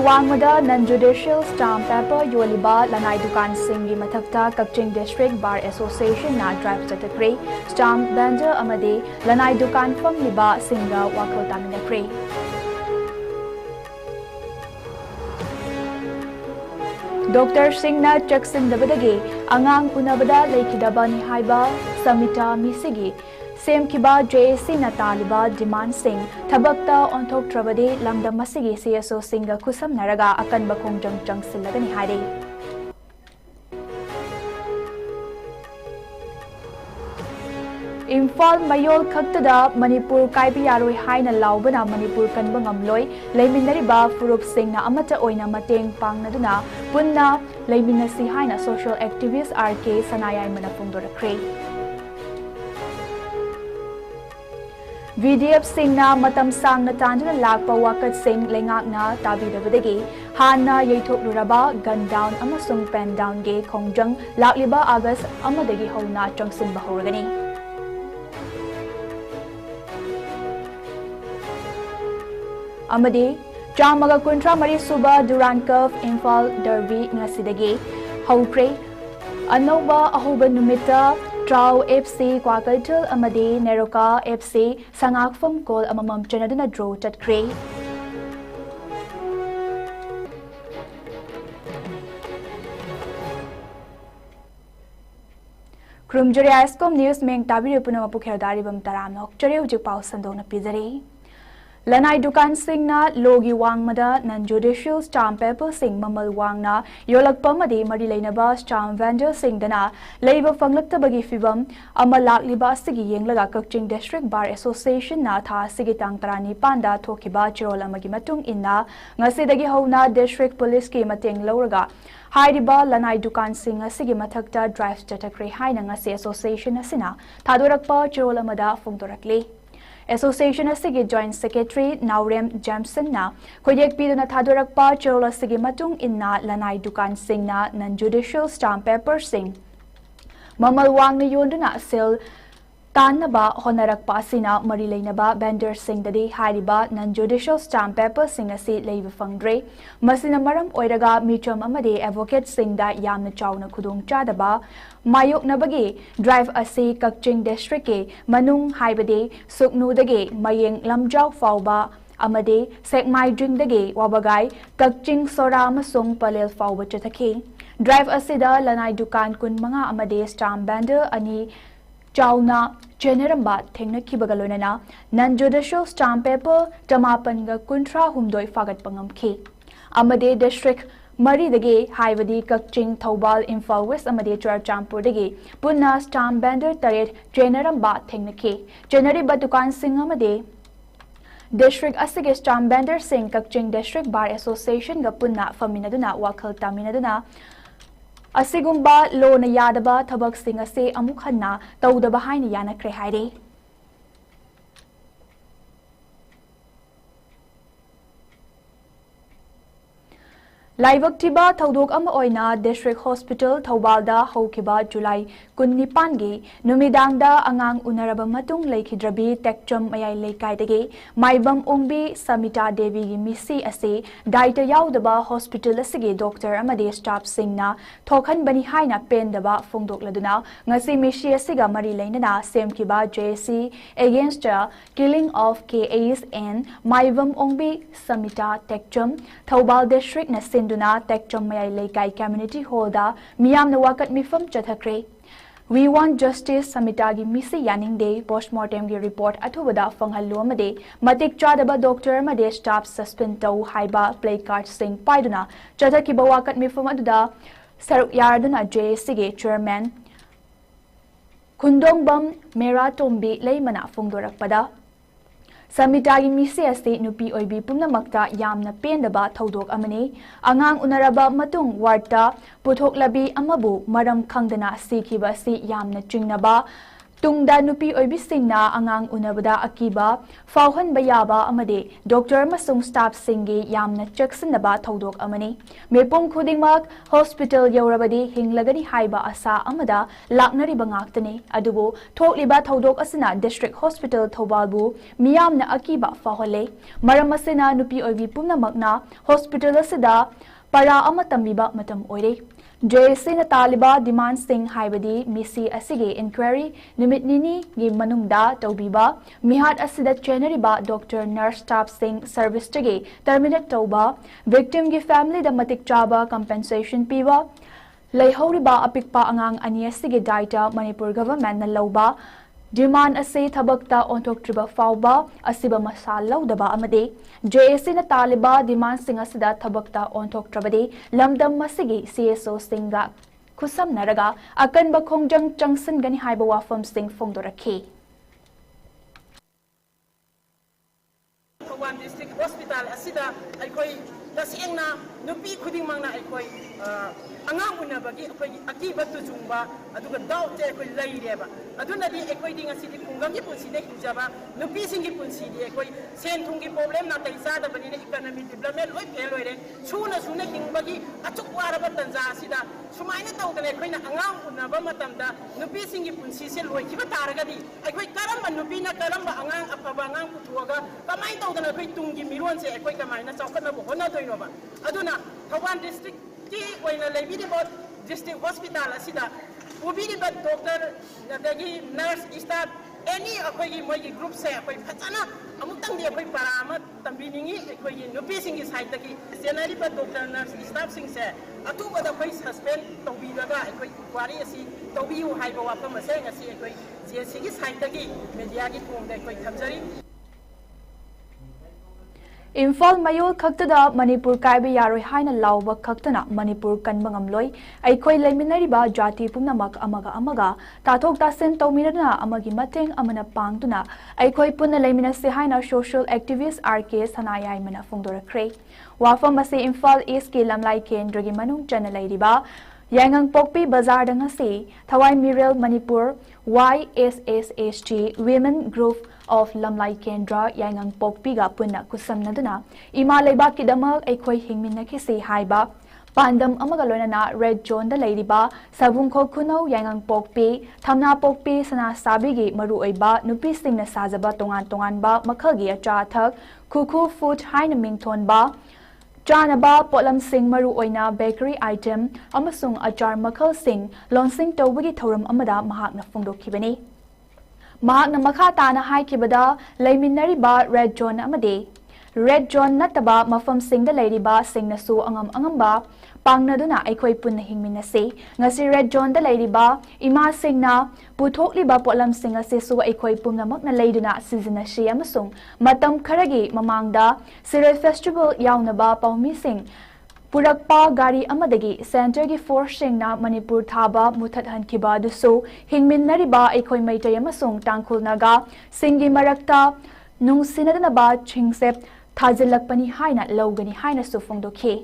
wangmada non-judicial stamp paper yoliba lanai dukan singi mathakta Kakching District Bar Association na drive chatakre stamp vendor amade lanai dukan famliba singa wakhol taminakre. Dr. Singna Chaksindabadagi angang unabada laikidabani haiba samita misigi Sem kiba JSC na taliba demand sing thabakta onthok trabade lamdam masigi CSO singa kusam naraga akan bakong jang silagani haide. Imphal mayol khaktada Manipur kaibi yaroi haina laubana Manipur kanba ngamloi leiminariba furup singna amata oina mateng pangnaduna punna leiminasi haina social activist RK sanayai mana phongdorakre. VDF Singna matam sang na tanjuna lakpa wakat sing lengakna tabidabadagi hana yaitok luraba gun down amasung pen down ge kongjang lakliba August amadagi hona changsin bahoragani. Amadi Jamaga Kuntra Mari Suba Durand Cup Imphal Derby ngasidagi haukre Anoba Ahoba Numita Trau FC Kwakaltul Amadi Neroka FC Sangakfam Kol Amamam Chanaduna Draw Chatkre. Krumjuri ISCOM News Meng Tabiri Punama Pukherdari Bam Taramnok Chare Ujik Pau Sandona Pizare. Lanai dukan singna logi wangmada non-judicial stamp paper sing mamal wangna yolakpa madi mari leinaba stamp vendor singdana leiba fanglaktabagi fibam ama lakliba sigi yenglaga Kakching District Bar Association na tha sigi tang tarani panda thokiba chirol amagi matung inna ngasidagi hona district police ki mateng lauraga hairiba lanai dukan sing asigi mathakta drive chatakre haina ngasi association asina thadorakpa chirol amada phongdorakle. Association asigi Joint Secretary Naurem Jamson na koyek piduna thadorakpa chirol asigi matung inna lanai dukan sing na non-judicial stamp paper sing mamal wang na yonduna sel tanaba honarakpa asina mari leinaba vendor sing dadi hairiba non-judicial stamp paper sing asi leiba fangdre masina maram oiraga micham amade advocate sing da yamna chawna khudong chadaba mayok nabagi drive asi Kakching District ke manung haibade suknudage mayeng lamjau fauba amade sekmai dringdage wabagai Kakching sora amasung palel fauba chathaki drive asida lanai dukan kun manga amade stamp vendor ani Chawna Generamba Thengna Kibagaloina non-judicial stamp paper Tamapanga Kuntra Humdoi Fagat Pangamki Amade District Mari Dagi Haivadi Kakching Thobal Imphal West Amade Churchampur Dagi Punna stamp vendor Taret Generamba Thengna Ki Genery Batukan Singh Amade District Asige stamp vendor Singh Kakching District Bar Association ga Punna Faminaduna Wakhal Taminaduna Asigumba lo na yadaba thabak sing ase amuk hanna tawdaba haina yanakre haire. Laibak tiba thaudok ama oina District Hospital Thaubalda haukiba July 19 gi numidangda angang unaraba matung leikidrabi tekcham mayai leikaidagi maibam ongbi Samita Devi gi misi ase daita yaudaba hospital asigi doctor amade staff singna thokhan bani haina pendaba phongdokladuna ngasi misi asiga mari leinana semkiba JC against killing of KAs and maibam ongbi Samita tekcham Thaubal District na Duna Tekcham Mayai Leikai Community Hall da Miyam na wakat mifam chathakre. We want justice Samitagi misi yaning day postmortem gi report athubada fanghallu amade matik chadaba doctor amade staff suspend tau haiba play card sing paiduna chathaki ba wakat mifam aduda saruk yarduna JSC ge chairman Kundongbam Mera Tombi leimana phongdorakpada Samitagi misi ase nupi oibi pumnamakta yamna pendaba thaudok amani angang unaraba matung warta puthok labi amabu maram khangdana sikhiba si yamna chingnaba Tungda nupi oibisingna angang unabada akiba fauhan bayaba amade doctor masung staff singi yamna cheksinaba thodok amani mepum khudingmak hospital yaurabadi hinglagani haiba asa amada laknari bangaktane adubo thokliba thodok asina district hospital thobalbu miyamna akiba fahole maram asina nupi oibi pumnamakna hospital asida para amatambiba matam oire JSC na taliba demand sing haibadi misi asige inquiry numit nini gi manungda tawbiba mihat asida cheneriba doctor nurse staff sing service tige terminate tawba victim gi family da matik chaba compensation piwa leihoriba apikpa angang ani asige data Manipur government na lawba demand ase thabakta ontok triba fawba asiba masal lawdaba amade JSC na taliba demand sing asida thabakta ontok trabade lamdam masigi CSO singa kusam naraga akan ba khongjang changsan gani haiba wafam sing fongdorakhi One district hospital asida aikoi tasengna nupi khuding mangna aikoi angang unabagi aikoi akiba tu jungba aduga daute aikoi laireba aduna di aikoi ding asidi kungamgi punsi de hujaba nupi singi punsi di aikoi sen thungi problem na taisa da bani ne economic development loi pheloire suna hingbagi achuk waraba tanja asida sumaina tawdale aikoi na angang unaba matamda nupi singi punsi se loi kiba taragadi aikoi karamba nupi na karamba angang apaba angang putuaga kamai tawdana aikoi tungi miron se aikoi kamai na chawkana bo hona doinoba aduna Kawan district ki oina lebidibo district hospital asida ubidibo doctor nadagi nurse staff any akoigi moigi group se akoi phachana amutang di akoi parama tambiningi akoigi nupi singi side taki senari ba doctor nurse staff sing se atu ba da koi suspend tobi daga akoi kwari asi tobi u haiba wa pa mase ngasi akoi jesi gi side taki media gi thong da akoi thamjari Imphal mayol khaktada Manipur kaiba yaroi haina lawba khaktana Manipur kanbangamloi aikoi leiminariba jati pumnamak amaga tathok tasen tawminana amagi mateng amana pangtuna aikoi punna leiminase haina social activist RK sanayai mana fongdorakre wafam ase Imphal East ke lamlai kendragi manung chanalairiba Yangang Pokpi Bazar dangase Thawai Mirel Manipur YSSHG Women Group of Lamlai Kendra Yangang Pokpi ga punna kusamnaduna ima leiba kidamak aikoi hingminakisi haiba pandam amaga loinana red zone da leiriba sabungkho khunau Yangang Pokpi thamna Pokpi sana sabigi maru oiba nupi singna sajaba tongan ba makhagi acha thak kuku food haina mingthon ba Janaba Potlam Singh Maru Oina bakery item amasung achar makhal sing launching tawbagi thoram amada mahakna fongdokhibani mahakna makha tana haikibada leiminariba red zone amade red zone nataba mafam sing da leiriba singnasu angamba pangnaduna aikoi punna hingminase ngasi red zone da leiriba ima singna puthokliba potlam sing ase su aikoi pumnamakna leiduna season shi amasung matam kharagi mamangda Sirai festival yaunaba paumi sing purakpa gari amadagi center gi force singna Manipur thaba muthat hankiba dusu hingminnariba aikoi maitai amasung tangkhulnaga singi marakta nungsinadana chingsep thajilakpani haina lawgani haina su fongdokhi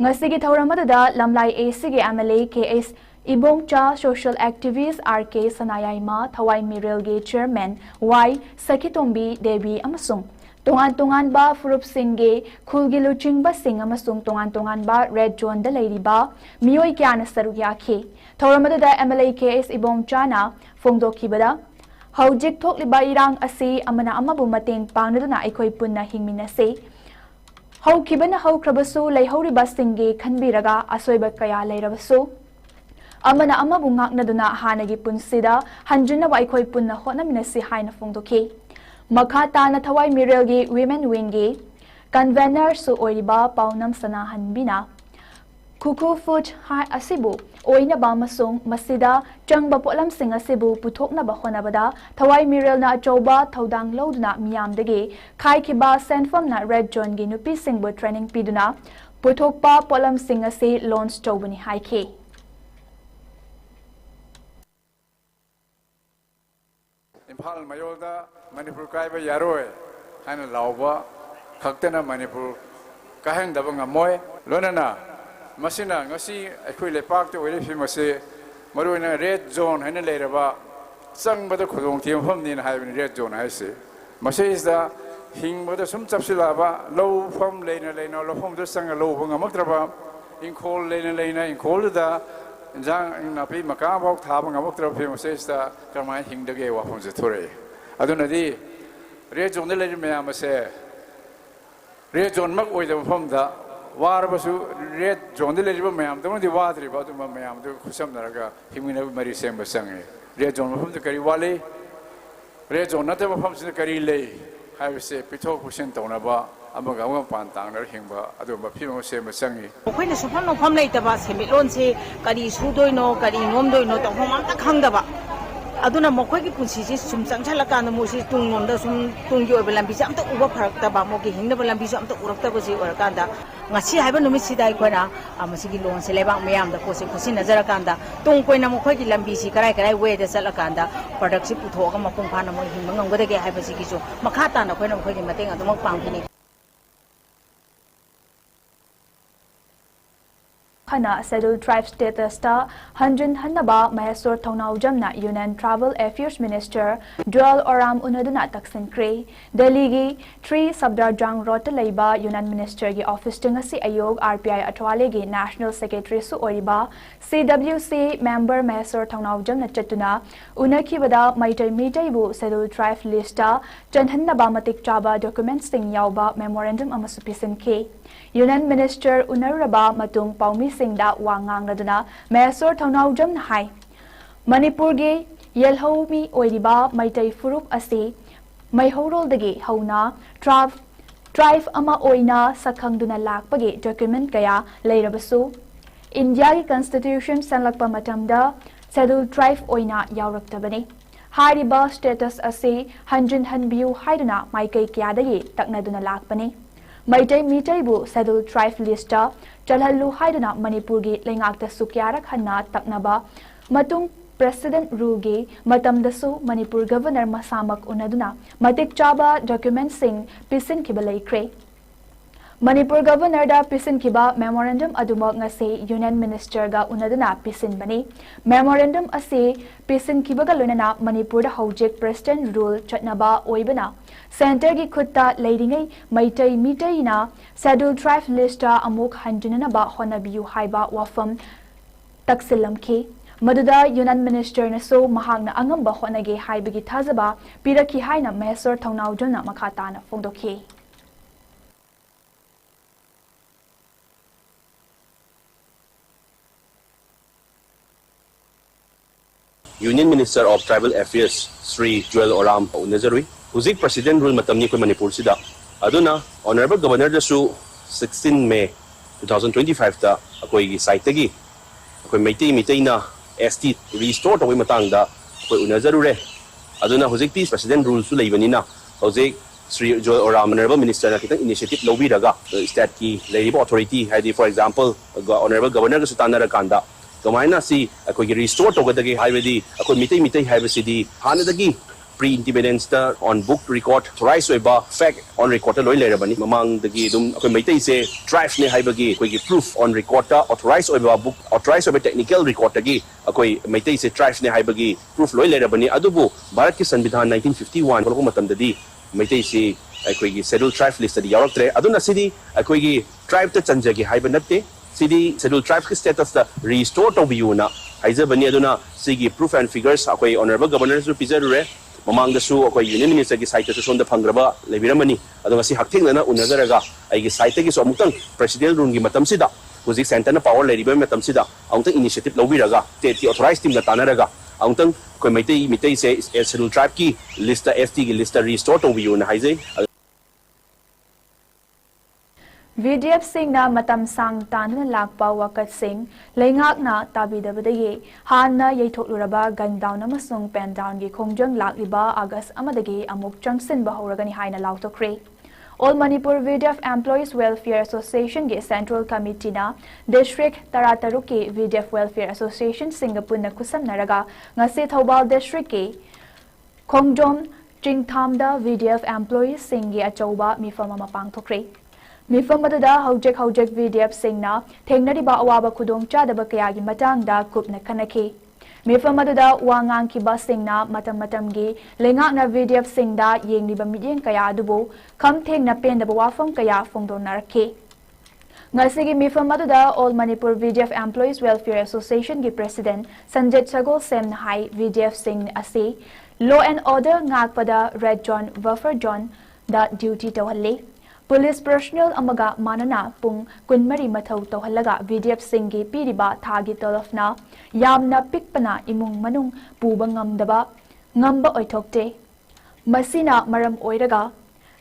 ngasigi thauramada lamlai ACG MLA KS Ibongcha social activist RK Sanayai Thawai Mirel ge chairman Y Sakitombi Devi amasung tongan ba furup singge khulgi luchingba sing amasung tongan ba red zone da leiriba mioi kyana sarugya thauramada MLA KS Ibongcha na fongdokhibada Haujik thokliba irang asi amana amabu mateng pangnaduna aikoi punna hingminase haukibana haukrabasu leihoriba singe khanbiraga asoiba kaya leirabasu amana amabu ngaknaduna hanagi punsida hanjuna aikoi punna honaminase haina fongdokhi makhata na Thawai Mirel gi women wing gi convener su oiriba paunam sana hanbina Kuku food hai asibu oina ba masung masida changba potlam sing asibu puthokna ba honabada Thawai Mirel na achoba thodang loduna miyamdagi khai kiba senfam na red zone gi nupi singbu training piduna puthokpa potlam sing ase launch tobani haike Imphal mayolda Manipur kaiba yaroi haina lawba khaktana Manipur kahang daba ngamoy lonana masina ngasi akhoi lepak te oire fi mase maruina red zone haina leiraba ꯆꯪꯕꯗ ꯈꯨꯗꯣꯡꯊꯤꯕ ꯃꯐꯝꯅꯤꯅ ꯍꯥꯏꯕꯅꯤ red zone ꯍꯥꯏꯁꯤ ꯃꯁꯤꯁꯤꯗ ꯍꯤꯡꯕꯗ ꯁꯨꯝ ꯆꯞꯁꯤꯜꯂꯛꯑꯕ ꯂꯧꯐꯝ ꯂꯩꯅ ꯂꯧꯐꯝꯗꯨꯗ ꯆꯪꯉ ꯂꯧꯕ ꯉꯝꯃꯛꯇ꯭ꯔꯕ ꯏꯪꯈꯣꯜ ꯂꯩꯅ ꯏꯪꯈꯣꯜꯗꯨꯗ ꯏꯟꯖꯥꯡ ꯅꯥꯄꯤ ꯃꯀꯥ ꯐꯥꯎ ꯊꯥꯕ ꯉꯝꯃꯛꯇ꯭ꯔꯕ ꯐꯤꯕꯝ ꯃꯁꯤꯁꯤꯗ ꯀꯔꯝꯍꯥꯏꯅ ꯍꯤꯡꯗꯒꯦ ꯋꯥꯐꯝꯁꯦ ꯊꯣꯔꯛꯏ ꯑꯗꯨꯅꯗꯤ ꯔꯦꯗ ꯖꯣꯟꯗ ꯂꯩꯔꯤꯕ ꯃꯌꯥꯝ ꯑꯁꯦ ꯔꯦꯗ ꯖꯣꯟꯃꯛ ꯑꯣꯏꯗꯕ ꯃꯐꯝꯗ ꯋꯥꯔꯕꯁꯨ ꯔꯦꯗ ꯖꯣꯟꯗ ꯂꯩꯔꯤꯕ ꯃꯌꯥꯝꯗꯧꯅꯗꯤ ꯋꯥꯗ꯭ꯔꯤꯕ ꯑꯗꯨꯝꯕ ꯃꯌꯥꯝꯗꯨ ꯈꯨꯠꯁꯝꯅꯔꯒ ꯍꯤꯡꯃꯤꯟꯅꯕ ꯃꯔꯤ ꯁꯦꯝꯕ ꯆꯪꯉꯤ ꯔꯦꯗ ꯖꯣꯟ ꯃꯐꯝꯗ ꯀꯔꯤ ꯋꯥꯠꯂꯤ ꯔꯦꯗ ꯖꯣꯟ ꯅꯠꯇꯕ ꯃꯐꯝꯁꯤꯗ ꯀꯔꯤ ꯂꯩ ꯍꯥꯏꯕꯁꯦ ꯄꯤꯊꯣꯛ ꯄꯤꯁꯤꯟ ꯇꯧꯅꯕ ꯑꯃꯒ ꯑꯃꯒ ꯄꯥꯟ ꯇꯥꯡꯅꯔ ꯍꯤꯡꯕ ꯑꯗꯨꯒꯨꯝꯕ ꯐꯤꯕꯝ ꯑꯃ ꯁꯦꯝꯕ ꯆꯪꯉꯤ ꯑꯩꯈꯣꯏꯅ ꯁꯨꯐꯝ ꯅꯣꯐꯝ ꯂꯩꯇꯕ ꯁꯦꯟꯃꯤꯠꯂꯣꯟꯁꯦ ꯀꯔꯤ ꯁꯨꯗꯣꯏꯅꯣ ꯀꯔꯤ ꯅꯣꯝꯗꯣꯏꯅꯣ ꯇꯧꯐꯝ ꯑꯝꯇ ꯈꯪꯗꯕ ꯑꯗꯨꯅ ꯃꯈꯣꯏꯒꯤ ꯄꯨꯟꯁꯤꯁꯦ ꯁꯨꯝ ꯆꯪꯁꯜꯂꯀꯥꯟꯗ ꯃꯣꯏꯁꯤ ꯇꯨꯡꯂꯣꯝꯗ ꯁꯨꯝ ꯇꯨꯡꯒꯤ ꯑꯣꯏꯕ ꯂꯝꯕꯤꯁꯦ ꯑꯝꯇ ꯎꯕ ꯐꯔꯛꯇꯕ ꯃꯣꯏꯒꯤ ꯍꯤꯡꯅꯕ ꯂꯝꯕꯤꯁꯨ ꯑꯝꯇ ꯎꯔꯛꯇꯕꯁꯤ ꯑꯣꯏꯔꯀꯥꯟꯗ ꯉꯁꯤ ꯍꯥꯏꯕ ꯅꯨꯃꯤꯠꯁꯤꯗ ꯑꯩꯈꯣꯏꯅ ꯃꯁꯤꯒꯤ ꯂꯣꯟꯁꯦ ꯂꯩꯕꯥꯛ ꯃꯌꯥꯝꯗ ꯄꯣꯠꯁꯦ ꯈꯨꯠꯁꯤꯟꯅꯖꯔꯀꯥꯟꯗ ꯇꯨꯡ ꯀꯣꯏꯅ ꯃꯈꯣꯏꯒꯤ ꯂꯝꯕꯤꯁꯤ ꯀꯔꯥꯏ ꯋꯦꯗ ꯆꯠꯂꯀꯥꯟꯗ ꯄ꯭ꯔꯗꯛꯁꯤ ꯄꯨꯊꯣꯛꯑꯒ ꯃꯄꯨꯡ ꯐꯥꯅ ꯃꯣꯏ ꯍꯤꯡꯕ ꯉꯝꯒꯗꯒꯦ ꯍꯥꯏꯕꯁꯤꯒꯤꯁꯨ ꯃꯈꯥ ꯇꯥꯅ ꯑꯩꯈꯣꯏꯅ ꯃꯈꯣꯏꯒꯤ ꯃꯇꯦꯡ ꯑꯗꯨꯃꯛ ꯄꯥꯡꯈꯤꯅꯤ Hana Scheduled Tribe Status Ta Hanjin Hanaba Mahesor Thongnawjamna Union Travel Affairs Minister Dual Oram Unaduna Taksin Kre Delhi gi 3 Sabdarjang Road Laiba Union Minister gi Office Tingasi Ayog RPI Atwale gi National Secretary Su Oriba CWC Member Mahesor Thongnawjamna Chatuna Unakibada Maitai Bu Scheduled Tribe Lista Chanhanaba Matik Chaba Documents Sing Yauba Memorandum Amasupisin K Union Minister Unaraba Matung Paumi Singda Wangang Raduna Mahesor Thongnawjam Hai Manipur gi Yelhomi Oiriba Maitai Furup Asi Maihorol Dagi Hauna Tribe Ama Oina Sakhangduna Lakpagi document Kaya Leirabasu India gi Constitution Sanlakpa Matamda Scheduled Tribe Oina Yauraktabani Hariba status Asi Hanjin Hanbiu Haiduna Maikai Kyadagi Taknaduna Lakpani Maitai Bu Scheduled Tribe Lista Chalhallu Haiduna Manipur gi Lengakta Sukyarak Hanna Taknaba Matung President Rugi Matamdasu Manipur Governor Masamak Unaduna Matik Chaba Document Sing Pisin Kibalai Kre Manipur Governor da Pisin Kiba Memorandum Adumak Ngase Union Minister ga Unaduna Pisin Bani Memorandum Ase Pisin Kibaga Lunana Manipur da Hojik President Rule Chatnaba Oibana Center gi Kutta Ladingai Maitai na Scheduled Tribe Lista Amuk Hanjinanaba Honabiu Haiba Wafam Taksilam Ki Maduda Union Minister na so mahangna angamba honage haibagi thazaba piraki haina Mahesor Thongnawjamna makhatana fongdoki Union Minister of Tribal Affairs Sri Joel Oram Unazarui Huzik President Rule Matamni ko Manipur sida aduna Honorable Governor dasu 16 May 2025 ta akoi gi site gi akoi maitai na ST restore tawai matangda akoi unazarure aduna Huzik ti President Rule su leibanina Huzik Sri Joel Oram Honorable Minister na kitang initiative lobiraga state ki labor authority hadi for example Honorable Governor dasu tanara Kamaina si ako restore to gadagi highway ako mitay highway hanadagi pre-independence ta on book record authorized oiba fact on record loy lerabani mamang dagi dum ako mitay se drive ne highway ko proof on record ta authorized oiba book authorized oiba technical record tagi ako mitay se drive ne highway proof loy lerabani adubu Bharat ki Sanvidhan 1951 ko matamdadi mitay se ako scheduled tribe list di yaraktre aduna sidi ako tribe ta chanjagi highway natte Sidi Scheduled Tribe status the restore to biuna Haiza bani aduna sigi proof and figures akoy Honorable Governor su pizarure mamang dasu akoy Union Minister gi site to sonda phangraba lebiramani adunga si hakthing na unagaraga ai gi site gi so amutang president run gi matam sida Huzik center na power leriba matam sida amutang initiative lobiraga te authorized team na tanaraga amutang koy mitay se Scheduled Tribe ki lista ST gi lista restore to biuna haize VDF Singh na matam sang tanna lakpa wakat Singh lengak na tabidabadagi hanna yaithokluraba gun down amasung pen down gi khongjang lakliba August amadagi amuk changsin bahoragani haina lautokre All Manipur VDF Employees Welfare Association gi Central Committee na District Tarataruki VDF Welfare Association Singapore na kusam naraga ngasi Thoubal District ki khongjom chingthamda VDF Employees Singh gi achauba mifama mapang thokre Mifam adada hojek VDF Singh na thengnariba awaba khudong chadaba kayagi matangda kupna khanaki Mifam aduda wangang kiba singna matam-matamgi lengakna VDF singda yengliba midyeng kaya adubo kamtheng na pendaba wafam kaya fongdonarake. Ngasigi mifam aduda All Manipur VDF Employees Welfare Association gi President Sanjay Chagol Sem Nahai VDF Singh ase Law and Order ngakpada Red John Buffer John da duty tawhalle. Police personnel amaga manana pung kunmari mathau tawhalaga VDF Singh piriba thagi tolofna yamna pikpana imung manung puba ngamdaba ngamba oithokte. Masina maram oiraga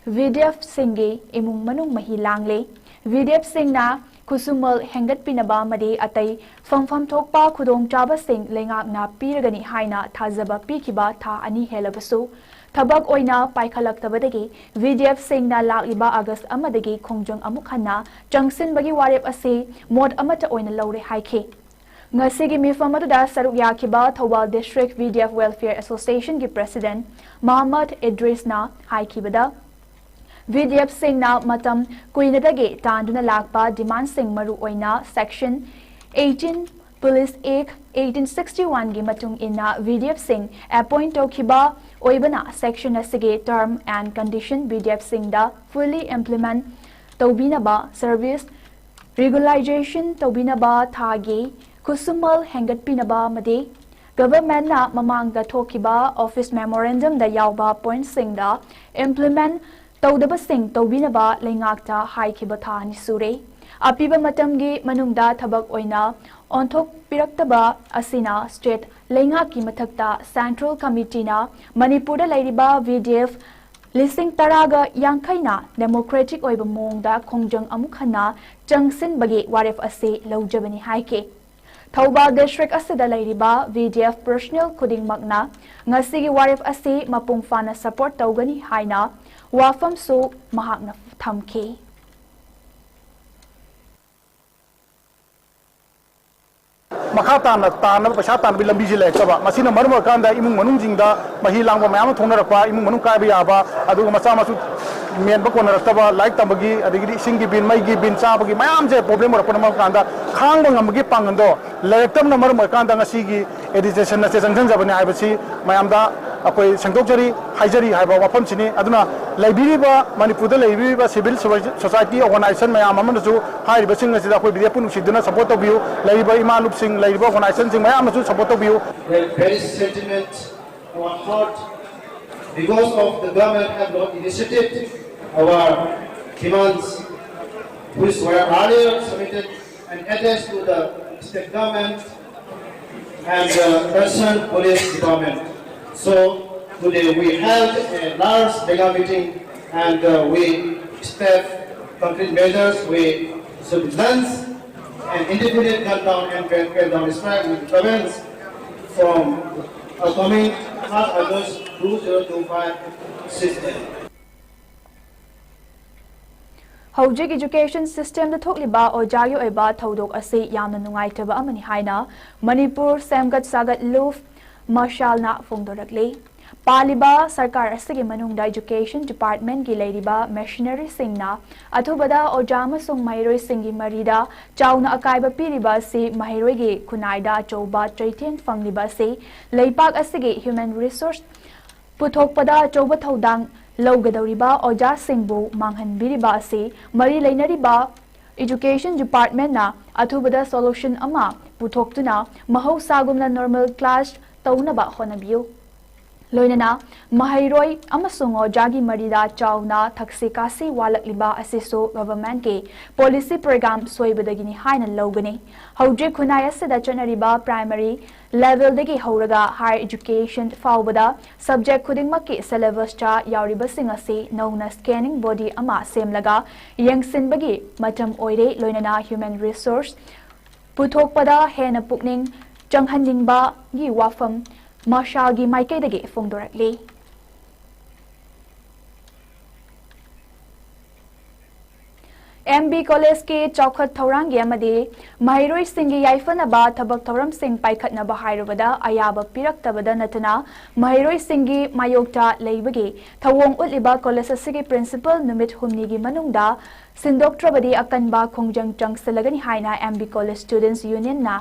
VDF Singh imung manung mahi langle. VDF Singna kusumal hengat pinaba madi atay famfam thokpa khudong chaba sing lengakna piragani haina thazaba pikiba tha ani helabasu thabak oina paikhalaktabadagi VDF Singna lakliba August amadagi khongjong amukhanna changsin bagi warep ase mod amata oina lawre haike. Ngasigi mifam aduda saruk yakiba Thobal District VDF Welfare Association gi President Muhammad Idris na haikibada VDF Singna matam kuinadagi tanduna lakpa demand sing maru oina section 18 Police Act 1861 gi matung ina VDF Singh appoint tokiba oibana section asige term and condition VDF Singda fully implement tobinaba service regularization tobinaba thagi kusumal hengat pinaba made government na mamangda tokiba office memorandum da yauba point singda implement Tawdaba sing tawbinaba lengakta haikiba tha ni sure apiba matamgi manungda thabak oina onthok piraktaba asina state lengaki mathakta central committee na manipurda lairiba VDF lising taraga yangkhaina democratic oiba mongda khongjang amukhana changsin bagi waref ase lawjabani haike Thobal district asida lairiba VDF personnel kuding magna ngasigi waref ase mapung fana support tawgani haina wafam so mahakna thamke Makatan pasha tan bi lambi jile kaba masina marma kanda imung manung jingda mahi langba mayam thongna rakwa imung manung ka bi aba adu macha masu men ba kona raktaba like tambagi adigi singi bin mai gi bin cha bagi mayam je problem rakona ma kanda khang bang amgi pangando lektam na marma kanda ngasi gi education na se sangjang jabani aibasi mayam da akoi sangdokjari haijari haiba wafam chini aduna laibiriba manipurda laibiriba civil society organization mayam amanasu hairiba sing asida akoi bidia punu siduna support tobiu laiba imalup sing laiba organization sing mayam amasu support tobiu very sentiment our heart because of the government have not initiated our demands which were earlier submitted and attached to the state government and the concerned police department. So today we held a large mega meeting and we step concrete measures. We should lance an independent gun down and gun down strike with prevents from coming half August 2025 system. Hojik education system da thokliba ojagi oiba thodok ase yamna nungaitaba amani haina Manipur semgat sagat luf marshal na fongdorakle paliba sarkar asigi manungda education department gi leiriba machinery singna athubada ojama sung mairoi singi marida chauna akaiba piriba se mairoi gi kunaida choba traiten fangliba se leipak asigi human resource puthokpada choba thodang lawgadoriba oja singbu manghanbiriba se mari leinariba education department na athubada solution ama puthoktuna mahausagumna normal class taunaba honabiu loinana mahairoi amasung ojagi marida chauna thakse kasi walakliba asiso government ke policy program soibadagini haina logani hojik khunai asida chanariba primary level dagi horaga higher education faubada subject khudingma ke syllabus cha yauriba singase nona scanning body ama semlaga yangsinbagi matam oire loinana human resource puthokpada hena pukning changhanjingba gi wafam marshal gi maikaidagi fongdorakle MB College के चौखट थौरांगी अमदे महिरोई सिंगी याइफनबा थबक थौरम सिंग पाइखतनबा हाइरुबदा अयाबा पिरक्तबदा नतना महिरोई सिंगी मायोक्ता लेबगे थवोंग उतलिबा कॉलेज असिगी प्रिंसिपल नुमित हुमनीगी मनुंगदा सिंदोक्ट्रबदी अकनबा खोंजंग चंगसलगनी हाइना MB College Students Union ना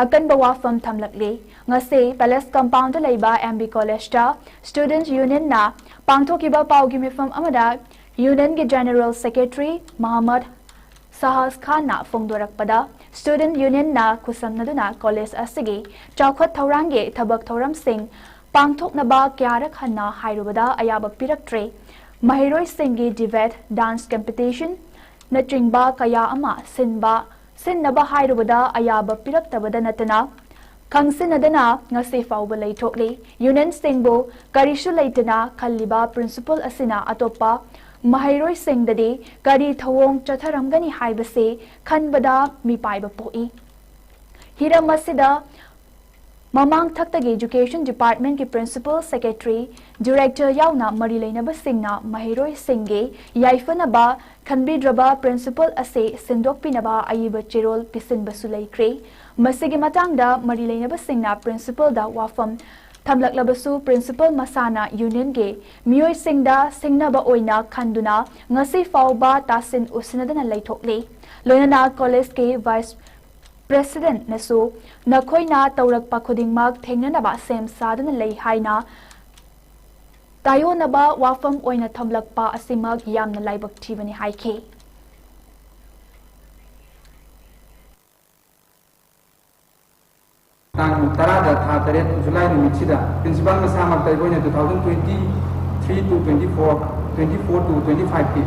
अकनबा वाफम थमलकले ngase Palace Compound लेबा MB College ता Students Union ना पांगथोकिबा पाउगी मिफम अमदा Union के General Secretary Mohammed Sahas Khan na फोंदोरकपदा Student Union na खुसमनदुना कॉलेज असगी चौखट थौरांगे थबक थौरम सिंह पांगथोकनबा क्यारक हन्ना हाइरुबदा अयाबा पिरक्ट्रे महिरोई सिंगी डिबेट डांस कंपटीशन नचिंगबा कया अमा सिनबा हाइरुबदा अयाबा पिरक्तबदा नतना खंगसिनदना ngase फाउबा लेथोकले यूनियन सिंगबो करिसु लेतना खल्लिबा प्रिंसिपल असिना अतोपा महिरोई सिंगदे करी थवोंग चथरमगनी हाइबसे खनबदा मिपाइबा पोई हिरम असिदा ममांग थक्तगी एजुकेशन डिपार्टमेंट के प्रिंसिपल सेक्रेटरी डायरेक्टर याउना मरी लेनबा सिंगना महिरोई सिंगे याइफनबा खनबिद्रबा प्रिंसिपल असे सिंदोकपिनबा अयिबा चिरोल पिसिनबसु लेख्रे मसिगी मतंगदा मरी लेनबा सिंगना प्रिंसिपल दा वाफम थमलकलबसु प्रिंसिपल मसाना यूनियन के मियोय सिंगदा सिंगनबा ओइना खंदुना ngasi फाउबा तासिन उसिनदना लेथोकले लोइना कॉलेज के वाइस प्रेसिडेंट नसु नखोइना तौरकपा खुदिंगमक थेंगनबा सेम सादना ले हाइना तायोनबा वाफम ओइना थमलकपा असिमक यामना लाइबक थीबनी हाइखे तांग तरादा था तरेत जुलाई निमिचिदा प्रिंसिपल मसामक तैबोइना 2023 to 24 to 25 की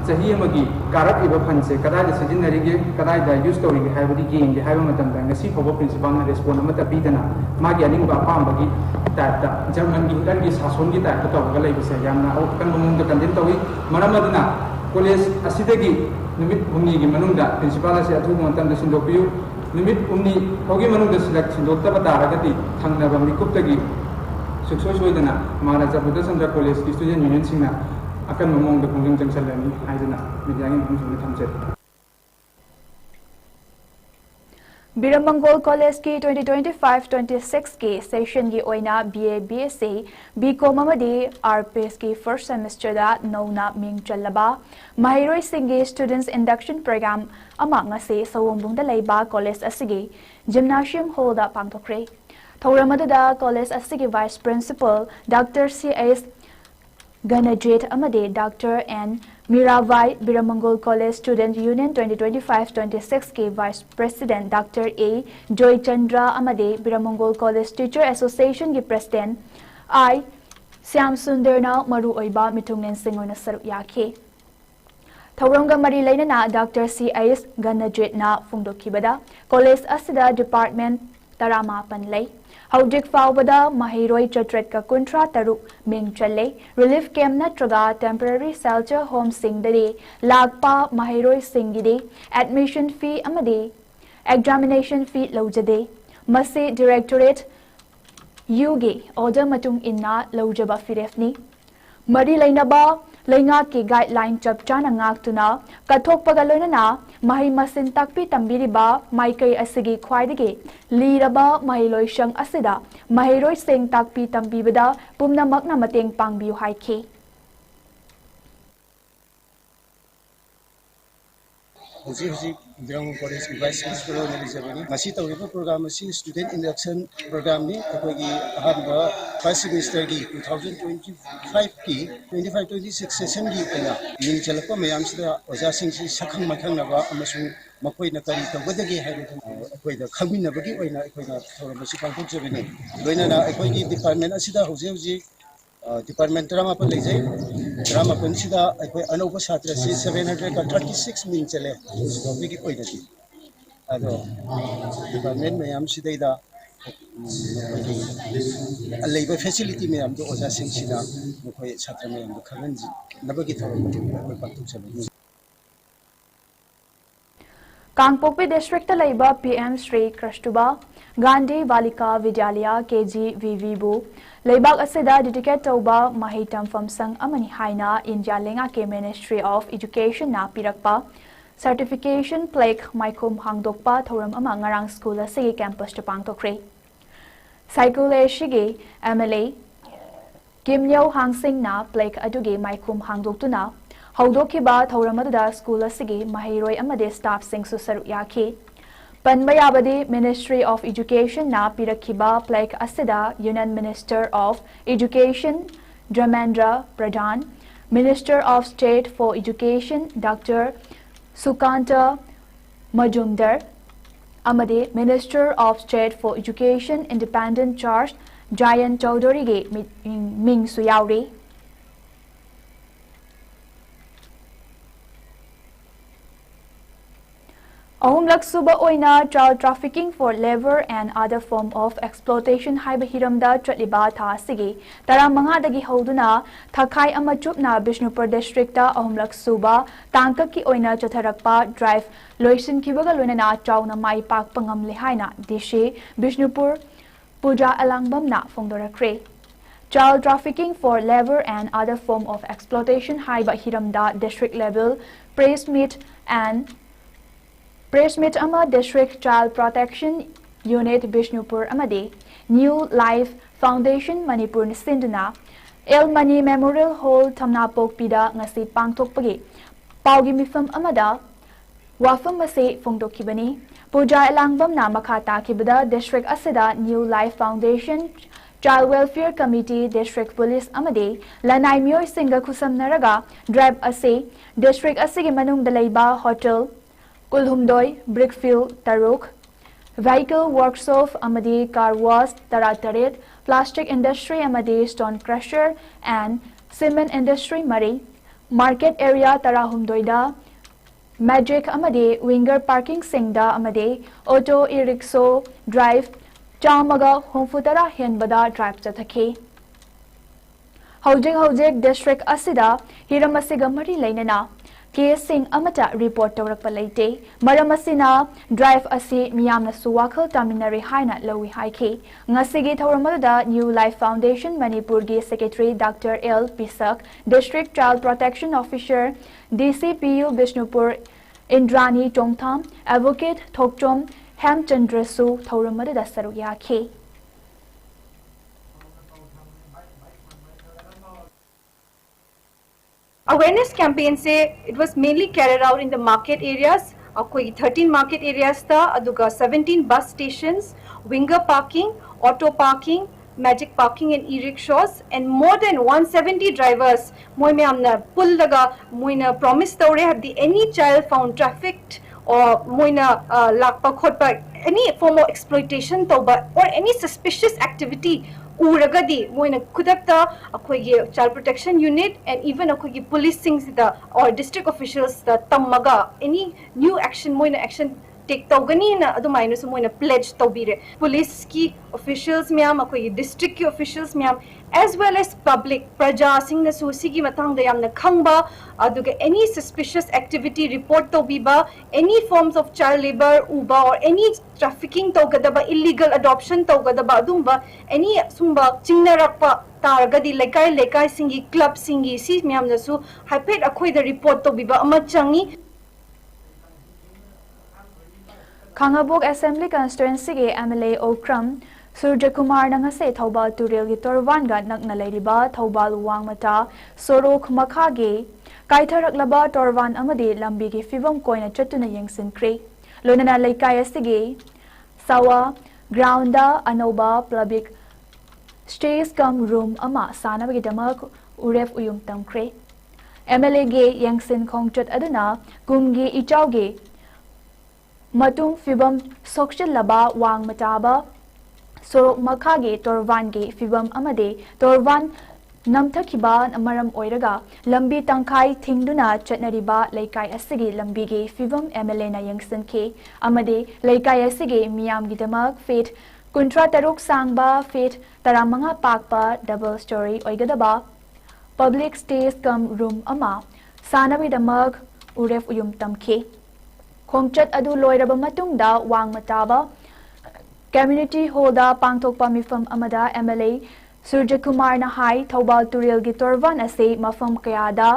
सही अमगी कारक इबा फंसे कदाय सिजिनरिगे कदाय दा यूज तोरिगे हाइबदी गेम हाइबा मतमदा ngasi फोबो प्रिंसिपल ना रेस्पोंड अमता पीदना मागी अनिंगबा पामबगी टाइपता जर्मन की हिटन की शासन की टाइप तौरगा लेबसे यामना औकन ममुंग द कंडेम तौई मरमदना कॉलेज असिदगी निमित भूमि की मनुंगदा प्रिंसिपल असे अथु मतम द सिंदोपियु निमित उमनी होगी मनुंग सिलेक्ट सिंदोक्तबा तारगति थंगनबा मिकुप्तगी सुक्सोय सोयदना महाराजा बुद्धचंद्र कॉलेज की स्टूडेंट यूनियन सिंगना अकन ममोंग द खोंजंग जंगसलनी हाइदना मिडियागी मनुंग थमजे बिरमंगोल कॉलेज की 2025-26 के सेशन की ओइना BA BSc BCom अमदी RPS की फर्स्ट सेमेस्टर दा नौना मिंग चलबा महिरोई सिंगे स्टूडेंट्स इंडक्शन प्रोग्राम अमा ngase सवोंबुंग दा लेबा कॉलेज असिगे जिम्नाशियम हॉल दा पांगथोख्रे थौरमदुदा कॉलेज असिगे vice principal doctor CS Ganajit Amade Dr. N. Mirabai Biramangol College Student Union 2025-26 के Vice President Dr. A. Joy Chandra Amade Biramangol College Teacher Association के President I. Syam Sundarna Maru Oiba Mitungnen Singoina Saru Yake Thauronga Mari Lainana Dr. C.S. Ganajit na Fungdokibada College Asida Department Taramapan Lay हौजिक फाउबदा महिरोई चट्रेट का कुंट्रा तरुक मिंग चले relief camp नत्रगा temporary shelter home सिंगदे लागपा महिरोई सिंगिदे एडमिशन फी अमदे एग्जामिनेशन फी लौजदे मसे डायरेक्टोरेट यूगे ऑर्डर मतुंग इन्ना लौजबा फिरेफनी मरी लेनबा लेंगा के guideline चपचाना ngaktuna kathokpaga loinana mahi masin takpi tambiriba maikai asigi khwaidage liraba mahiloishang asida mahiroi sing takpi tambibada pumnamakna mateng pangbiu haike Hujik Durand College Vice Principal Elizabeth masi tawriba program asi student induction program ni akogi ahamba first semester gi 2025 ki 25-26 session gi ena ning chalakpa mayam sida oja sing si sakhang makhang naba amasung makoi na kari tawdagi hairu akoi da khagmin nabagi oina akoi na thorama si pangthok jabeni loina na akoi gi department asida hujik department drama pa lejai drama pansida akoi anopa chhatra si 736 min chale topic ki oina ti ado department mayam sidaida alaiba facility mayam do oja sing sida mokoi chhatra mayam do khaganji nabagi thorama akoi pangthok jabeni Kangpokpi district लाइबा PM Shri कृष्णुबा Gandhi Balika Vidyalaya KGVV लेबाग असेदा dedicate तौबा महितम फमसंग अमनि हाइना India लेंगा के ministry of education ना पिरकपा certification plaque maikum hangdokpa thoram ama ngarang school asigi campus ta pangtokre cycle shigi MLA Kimyo Hangsing na plaque adugi maikum hangdoktuna haudokiba thoramadda school asigi mahiroi amade staff sing susaru yaki Panbayabadi Ministry of Education na pirakiba plaque asida Union Minister of Education Dramendra Pradhan, Minister of State for Education Dr. Sukanta Majumdar, amade Minister of State for Education Independent Charge Jayan Chaudhary ge Ming Suyauri. Ahumlak suba oina child trafficking for labor and other form of exploitation haiba hiramda chatliba tha sigi taramanga dagi hoduna thakai amachupna Bishnupur district ta ahumlak suba tangka ki oina chatharakpa drive loisin kibaga loinana chauna mai pak pangam lehaina dishi Bishnupur puja alangbamna phongdorakre Child trafficking for labor and other form of exploitation haiba hiramda district level press meet ama District Child Protection Unit Bishnupur amade New Life Foundation Manipur Sinduna El Mani Memorial Hall Tamnapok Pida ngasi pangtokpagi Paugi mifam amada wafam mase phongdokibani Puja elangbam na makata kibada District Asida New Life Foundation Child Welfare Committee District Police amade Lanai Myoy Singa Kusam Naraga Drive ase District Asigi Manung Dalaiba Hotel Kulhumdoi, Brickfield, Taruk, Vehicle Workshop, Amadi Car Wash, Tarataret, Plastic Industry, Amadi Stone Crusher, and Cement Industry, Mari, Market Area, Tarahumdoida, Magic, Amadi, Winger Parking, Singda, Amadi, Auto Irikso, Drive, Chamaga, Humfutara, Henbada, Drive Chatake. Hojik District Asida, Hiramasiga Mari Lainana, Sing amata report tawrakpa leite maramasina drive asi miyamna suwakhal taminari haina lowi haike ngasigi thoramada New Life Foundation Manipur gi Secretary Dr. L. Pisak District Child Protection Officer DCPU Bishnupur Indrani Tongtham Advocate Thokchom Hemchandrasu thoramada saru yake Awareness campaign say it was mainly carried out in the market areas. 13 market areas tha, aduga 17 bus stations, winger parking, auto parking, magic parking and e-rickshaws, and more than 170 drivers. Moi me amna pull laga moina promise tawre have the any child found trafficked or moina lakpa khotpa any form of exploitation tawba or any suspicious activity. Uragadi, moina kudakta, akoigi child protection unit, and even akoigi police things or district officials the tamaga any new action moina action take tawgani na adumaino so moina pledge tawbire police ki officials myam akoigi district ki officials myam as well as public praja sing na susigi matang da yamna khangba aduga any suspicious activity report tawbiba any forms of child labor uba or any trafficking tawgadaba illegal adoption tawgadaba adumba any sumba chingnarakpa taragadi lekai singi club singi si myam na su haipet akoi da report tawbiba ama changi Khangabok Assembly Constituency ge MLA Okram Surjakumar nangase Thobal Turel gi Torwan ga nakna leiriba Thobal Wangmata Sorok Makha ge Kaitharaklaba Torwan amade lambi gi fibam koina chatuna yengsinkre Lonana Laikai asige Sawa Grounda Anoba Public Stays Come Room ama sanabagi damak uref uyum tamkre MLA ge yengsin khongchat aduna kumgi ichauge Matung fibam sokshil laba wang mataba sorok makhage torwange fibam amade torwan namthakiba amaram oiraga lambi tangkai thingduna chatnariba laikai asigi lambige fibam MLA na yangsanke amade laikai asige miyam gidamak fet kuntra taruk sangba fet taramanga pakpa double story oigadaba public stays come room ama sanabi damak uref uyum tamke Khongchat adu loiraba matungda wangmataba community holda pangthokpa mifam amada MLA Surjakumar na hai Thobal Turel gi Torwan ase mafam kayada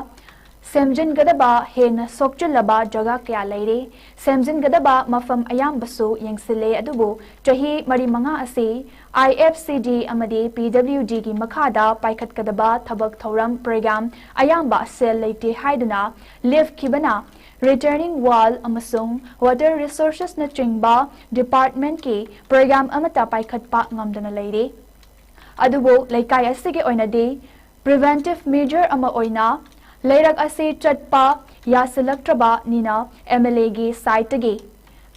Semjin gadaba hena sokchulaba jaga kya leire semjin gadaba mafam ayam basu yengsile adubu chahi mari manga ase IFCD amadi PWD gi makhada paikhat kadaba thabak thoram program ayamba sel leite haiduna live kibana returning wall amasung water resources na chingba department ki program amata paikhat pa ngamdana leire adubu laikai asige oinadi preventive measure ama oina Leirak ase chatpa yasilaktraba nina MLA gi site gi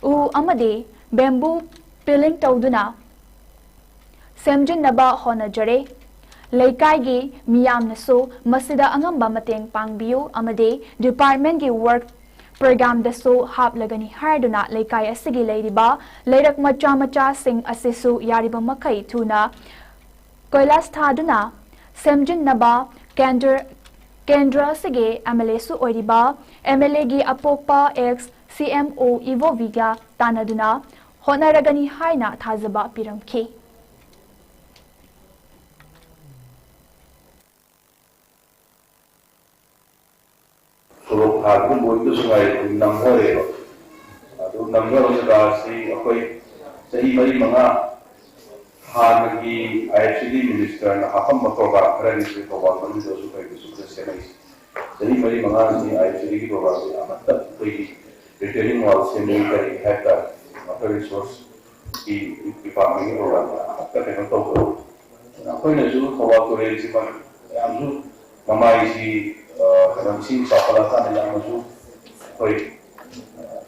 u amade bamboo peeling tawduna semjin naba honajare leikai gi miyam naso masida angamba mateng pangbiu amade department gi work program daso hap lagani harduna leikai asigi leiriba leirak macha macha sing asesu yariba makai thuna koilas thaduna semjin naba Kendra sige MLA su oiriba MLA gi apokpa ex CMO Ivo Viga tanaduna honaragani haina thazaba piramki Solo harus buat sungai number itu, atau number organisasi apa sehari hari mana Hargi IFCD minister na hakam program kerana itu program itu supaya sukses sekali. Jadi mari mengenai IFCD program ini amat bagi retailing wall sendiri dari hektar atau resource di farming program amat terkenal tahu. Apa ini juga kalau tu relasi mana, yang tu mamai si kerana mesin sapalatan yang masuk, koi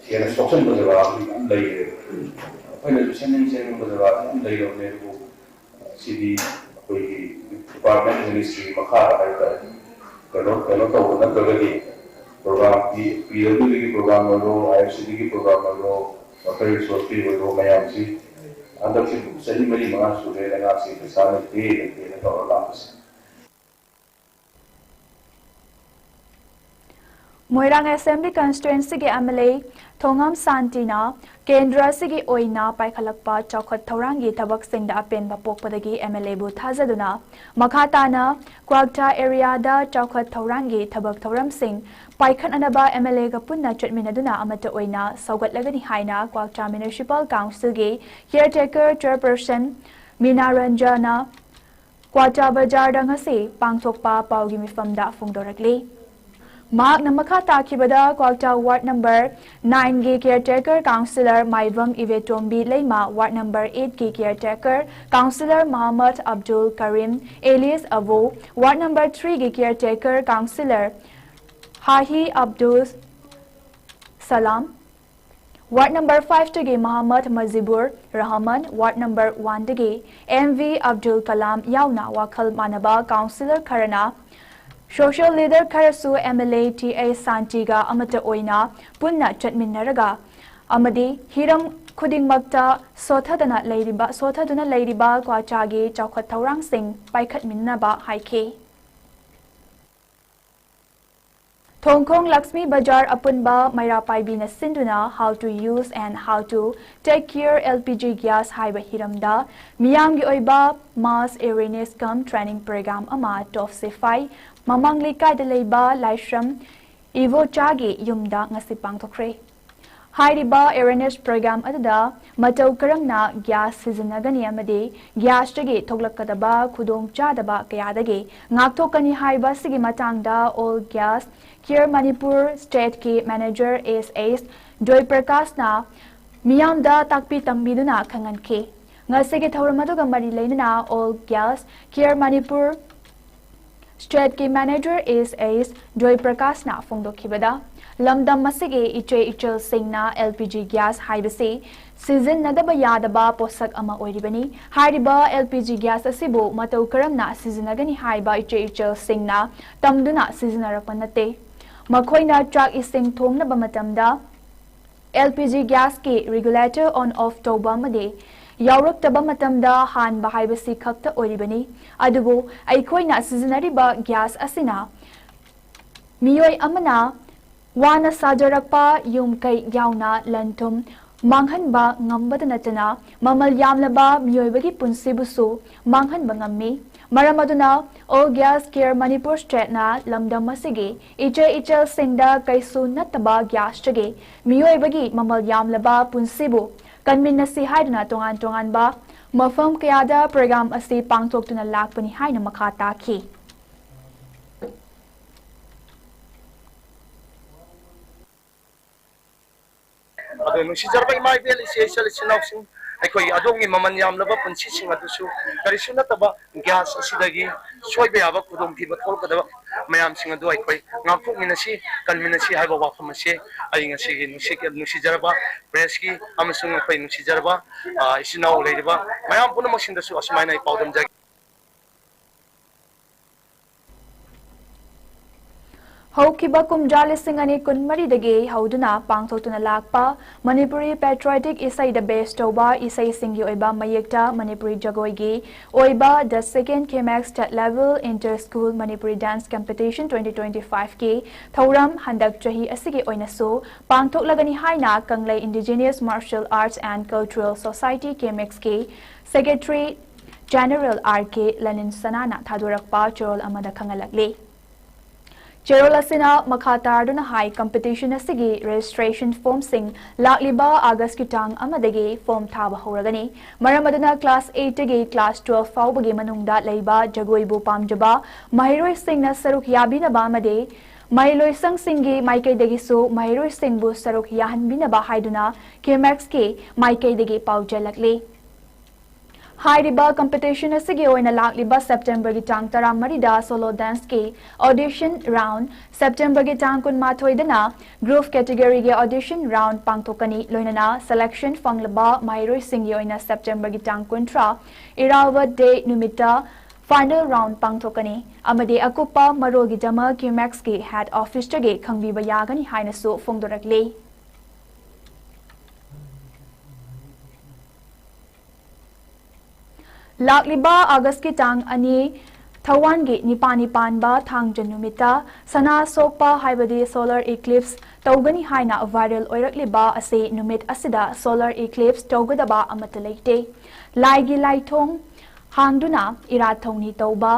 siapa stoksen berjalan lagi. Apa ini senin berjalan lagi orang itu CD department ministry makara ada kalau tahu nak berlagi program di PWD program lalu IFCD program lalu waktu resource lalu macam si anda sih seni meri mengasih dengan si besar itu tahu lapas. Moirang Assembly Constituency ge MLA Thongam Santina Kendra sigi oina paikhalakpa chaukat thaurangi thabak singda apen bapokpadagi MLA bu thazaduna makhatana Kwagta area da chaukat thaurangi thabak thauram sing paikhan anaba MLA ga punna chatminaduna amata oina saugatlagani haina Kwagta Municipal Council ge caretaker chairperson Minaranjana Kwagta Bajar dangase pangthokpa paugi mifamda fungdorakli Mark Namakata Kibada Kwagta Ward number 9 gi caretaker councillor Maivang Ivetombi Leima Ward number 8 gi caretaker councillor Muhammad Abdul Karim alias Avo Ward number 3 gi caretaker councillor Hahi Abdul Salam Ward number 5 gi Muhammad Mazibur Rahman Ward number 1 gi MV Abdul Kalam Yauna Wakal Manaba councillor Karana Social leader Karasu MLA TA Santiga amata oina punna chatminaraga amadi hiram khudingmakta sothaduna leiriba kwachagi chawkhat thaurang sing paikhat minnaba haike Thongkong Lakshmi Bajar apunba Maira Paibi na sinduna how to use and how to take care LPG gas haiba hiramda miyamgi oiba mass awareness cum training program ama top sefai Mamang Likai de Leiba Laishram Ivo Chagi Yumda ngasi pangthokre Hairiba awareness program adada matau karangna gas sizinagani amade gas tagi thoglakadaba khudong chadaba kayadagi ngakthokani haiba sigi matangda all gas Care Manipur State ki manager SS Joy Prakash na miyamda takpi tambiduna khanganke ngasigi thawramaduga mari leinana all gas Care Manipur State ki manager is Joy Prakash na fongdokhibada lamdam masige ichel singna LPG gas haibase season nadaba yadaba posak ama oiribani hariba LPG gas asibu matau karamna seasonagani haiba ichel singna tamduna seasonarapanate makoina truck ising thongnaba matamda LPG gas ki regulator on off tawba made Yauraktaba matamda han bahaibasi khakta oiribani adubu aikoina seasonariba gas asina miyoi amana wana sajarakpa yum kai yauna lantum ꯃꯥꯡꯍꯟꯕ ꯉꯝꯕꯗ ꯅꯠꯇꯅ ꯃꯃꯜ ꯌꯥꯝꯂꯕ ꯃꯤꯑꯣꯏꯕꯒꯤ ꯄꯨꯟꯁꯤꯕꯨꯁꯨ ꯃꯥꯡꯍꯟꯕ ꯉꯝꯃꯤ ꯃꯔꯝ ꯑꯗꯨꯅ all gas care Manipur ꯁ꯭ꯇꯦꯠꯅ ꯂꯝꯗꯝ ꯑꯁꯤꯒꯤ ꯏꯆꯦꯜꯁꯤꯡꯗ ꯀꯩꯁꯨ ꯅꯠꯇꯕ ꯒ꯭ꯌꯥꯁꯇꯒꯤ ꯃꯤꯑꯣꯏꯕꯒꯤ ꯃꯃꯜ ꯌꯥꯝꯂꯕ ꯄꯨꯟꯁꯤꯕꯨ ꯀꯟꯃꯤꯟꯅꯁꯤ ꯍꯥꯏꯗꯨꯅ ꯇꯣꯉꯥꯟ ꯇꯣꯉꯥꯟꯕ ꯃꯐꯝ ꯀꯌꯥꯗ ꯄ꯭ꯔꯣꯒ꯭ꯔꯥꯝ ꯑꯁꯤ ꯄꯥꯡꯊꯣꯛꯇꯨꯅ ꯂꯥꯛꯄꯅꯤ ꯍꯥꯏꯅ ꯃꯈꯥ ꯇꯥꯈꯤ ꯑꯗꯣ ꯅꯨꯡꯁꯤꯖꯔꯕ ꯏꯃꯥ ꯏꯕꯦꯜ ꯏꯆꯦ ꯏꯆꯤꯟꯅꯥꯎꯁꯤꯡ ꯑꯩꯈꯣꯏ ꯑꯗꯣꯝꯒꯤ ꯃꯃꯜ ꯌꯥꯝꯂꯕ ꯄꯨꯟꯁꯤꯁꯤꯡ ꯑꯗꯨꯁꯨ ꯀꯔꯤꯁꯨ ꯅꯠꯇꯕ ꯒ꯭ꯌꯥꯁ ꯑꯁꯤꯗꯒꯤ ꯁꯣꯏꯕ ꯌꯥꯕ ꯈꯨꯗꯣꯡꯊꯤꯕ ꯊꯣꯛꯂꯛꯀꯗꯕ ꯃꯌꯥꯝꯁꯤꯡ ꯑꯗꯨ ꯑꯩꯈꯣꯏ ꯉꯥꯛꯊꯣꯛꯃꯤꯟꯅꯁꯤ ꯀꯟꯃꯤꯟꯅꯁꯤ ꯍꯥꯏꯕ ꯋꯥꯐꯝ ꯑꯁꯤ ꯑꯩ ꯉꯁꯤꯒꯤ ꯅꯨꯡꯁꯤꯖꯔꯕ ꯄ꯭ꯔꯦꯁꯀꯤ ꯑꯃꯁꯨꯡ ꯑꯩꯈꯣꯏ ꯅꯨꯡꯁꯤꯖꯔꯕ ꯏꯆꯤꯟ ꯏꯅꯥꯎ ꯂꯩꯔꯤꯕ ꯃꯌꯥꯝ ꯄꯨꯝꯅꯃꯛꯁꯤꯡꯗꯁꯨ ꯑꯁꯨꯃꯥꯏꯅ ꯑꯩ ꯄꯥꯎꯗꯝꯖꯒꯦ ꯍꯧꯈꯤꯕ ꯀꯨꯝꯖꯥ ꯂꯤꯁꯤꯡ ꯑꯅꯤ ꯀꯨꯟꯃꯔꯤꯗꯒꯤ ꯍꯧꯗꯨꯅ ꯄꯥꯡꯊꯣꯛꯇꯨꯅ ꯂꯥꯛꯄ ꯃꯅꯤꯄꯨꯔꯤ ꯄꯦꯇ꯭ꯔꯣꯏꯇꯤꯛ ꯏꯁꯩꯗ ꯕꯦꯁ ꯇꯧꯕ ꯏꯁꯩꯁꯤꯡꯒꯤ ꯑꯣꯏꯕ ꯃꯌꯦꯛꯇ ꯃꯅꯤꯄꯨꯔꯤ ꯖꯒꯣꯏꯒꯤ ꯑꯣꯏꯕ ꯗ ꯁꯦꯀꯦꯟ ꯀꯦꯃꯦꯛ state level inter school Manipuri dance competition 2025ꯀꯤ ꯊꯧꯔꯝ ꯍꯟꯗꯛ ꯆꯍꯤ ꯑꯁꯤꯒꯤ ꯑꯣꯏꯅꯁꯨ ꯄꯥꯡꯊꯣꯛꯂꯒꯅꯤ ꯍꯥꯏꯅ ꯀꯪꯂꯩ indigenous martial arts and cultural society ꯀꯦꯃꯦꯛꯁꯀꯤ ꯁꯦꯀ꯭ꯔꯦꯇꯔꯤ ꯖꯦꯅꯔꯦꯜ ꯑꯥꯔ.ꯀꯦ. ꯂꯅꯤꯟ ꯁꯅꯥꯅ ꯊꯥꯗꯣꯔꯛꯄ ꯆꯦꯔꯣꯜ ꯑꯃꯗ ꯈꯪꯍꯜꯂꯛꯂꯤ ꯆꯦꯔꯣꯜ ꯑꯁꯤꯅ ꯃꯈꯥ ꯇꯥꯗꯨꯅ ꯍꯥꯏ ꯀꯝꯄꯤꯇꯤꯁꯟ ꯑꯁꯤꯒꯤ ꯔꯦꯖꯤꯁꯇ꯭ꯔꯦꯁꯟ ꯐꯣꯔꯝꯁꯤꯡ ꯂꯥꯛꯂꯤꯕ ꯑꯥꯒꯁꯀꯤ ꯇꯥꯡ ꯑꯃꯗꯒꯤ ꯐꯣꯔꯝ ꯊꯥꯕ ꯍꯧꯔꯒꯅꯤ ꯃꯔꯝ ꯑꯗꯨꯅ ꯀ꯭ꯂꯥꯁ 8ꯇꯒꯤ ꯀ꯭ꯂꯥꯁ 12 ꯐꯥꯎꯕꯒꯤ ꯃꯅꯨꯡꯗ ꯂꯩꯕ ꯖꯒꯣꯏꯕꯨ ꯄꯥꯝꯖꯕ ꯃꯍꯩꯔꯣꯏꯁꯤꯡꯅ ꯁꯔꯨꯛ ꯌꯥꯕꯤꯅꯕ ꯑꯃꯗꯤ ꯃꯍꯩꯂꯣꯏꯁꯪꯁꯤꯡꯒꯤ ꯃꯥꯏꯀꯩꯗꯒꯤꯁꯨ ꯃꯍꯩꯔꯣꯏꯁꯤꯡꯕꯨ ꯁꯔꯨꯛ ꯌꯥꯍꯟꯕꯤꯅꯕ ꯍꯥꯏꯗꯨꯅ ꯀꯦꯃꯦꯛꯁꯀꯤ ꯃꯥꯏꯀꯩꯗꯒꯤ ꯄꯥꯎꯖꯦꯜꯂꯛꯂꯤ ꯍꯥꯏꯔꯤꯕ ꯀꯝꯄꯤꯇꯤꯁꯟ ꯑꯁꯤꯒꯤ ꯑꯣꯏꯅ ꯂꯥꯛꯂꯤꯕ ꯁꯦꯞꯇꯦꯝꯕꯔꯒꯤ ꯇꯥꯡ 13ꯗ ꯁꯣꯂꯣ ꯗꯥꯟꯁꯀꯤ ꯑꯣꯗꯤꯁꯟ ꯔꯥꯎꯟ ꯁꯦꯞꯇꯦꯝꯕꯔꯒꯤ ꯇꯥꯡ 22ꯗꯅ ꯒ꯭ꯔꯨꯞ ꯀꯦꯇꯦꯒꯣꯔꯤꯒꯤ ꯑꯣꯗꯤꯁꯟ ꯔꯥꯎꯟ ꯄꯥꯡꯊꯣꯛꯀꯅꯤ ꯂꯣꯏꯅꯅ ꯁꯦꯂꯦꯛꯁꯟ ꯐꯪꯂꯕ ꯃꯍꯩꯔꯣꯏꯁꯤꯡꯒꯤ ꯑꯣꯏꯅ ꯁꯦꯞꯇꯦꯝꯕꯔꯒꯤ ꯇꯥꯡ 30 ꯏꯔꯥꯜꯕ ꯗꯦ ꯅꯨꯃꯤꯠꯇ ꯐꯥꯏꯅꯦꯜ ꯔꯥꯎꯟ ꯄꯥꯡꯊꯣꯛꯀꯅꯤ ꯑꯃꯗꯤ ꯑꯀꯨꯞꯄ ꯃꯔꯣꯜꯒꯤꯗꯃꯛ ꯀ꯭ꯌꯨꯃꯦꯛꯁꯀꯤ ꯍꯦꯗ ꯑꯣꯐꯤꯁꯇꯒꯤ ꯈꯪꯕꯤꯕ ꯌꯥꯒꯅꯤ ꯍꯥꯏꯅꯁꯨ ꯐꯣꯡꯗꯣꯔꯛꯂꯤ ꯂꯥꯛꯂꯤꯕ ꯑꯥꯒꯁꯀꯤ ꯇꯥꯡ 2 ꯊꯧꯋꯥꯟꯒꯤ ꯅꯤꯄꯥꯅꯤ ꯄꯥꯟꯕ ꯊꯥꯡꯖ ꯅꯨꯃꯤꯠꯇ ꯁꯅꯥ ꯁꯣꯛꯄ ꯍꯥꯏꯕꯗꯤ ꯁꯣꯂꯔ ꯏꯀ꯭ꯂꯤꯞꯁ ꯇꯧꯒꯅꯤ ꯍꯥꯏꯅ ꯚꯥꯏꯔꯦꯜ ꯑꯣꯏꯔꯛꯂꯤꯕ ꯑꯁꯤ ꯅꯨꯃꯤꯠ ꯑꯁꯤꯗ ꯁꯣꯂꯔ ꯏꯀ꯭ꯂꯤꯞꯁ ꯇꯧꯒꯗꯕ ꯑꯃꯠꯇ ꯂꯩꯇꯦ ꯂꯥꯏꯒꯤ ꯂꯥꯏꯊꯣꯡ ꯍꯥꯡꯗꯨꯅ ꯏꯔꯥꯠ ꯊꯧꯅꯤ ꯇꯧꯕ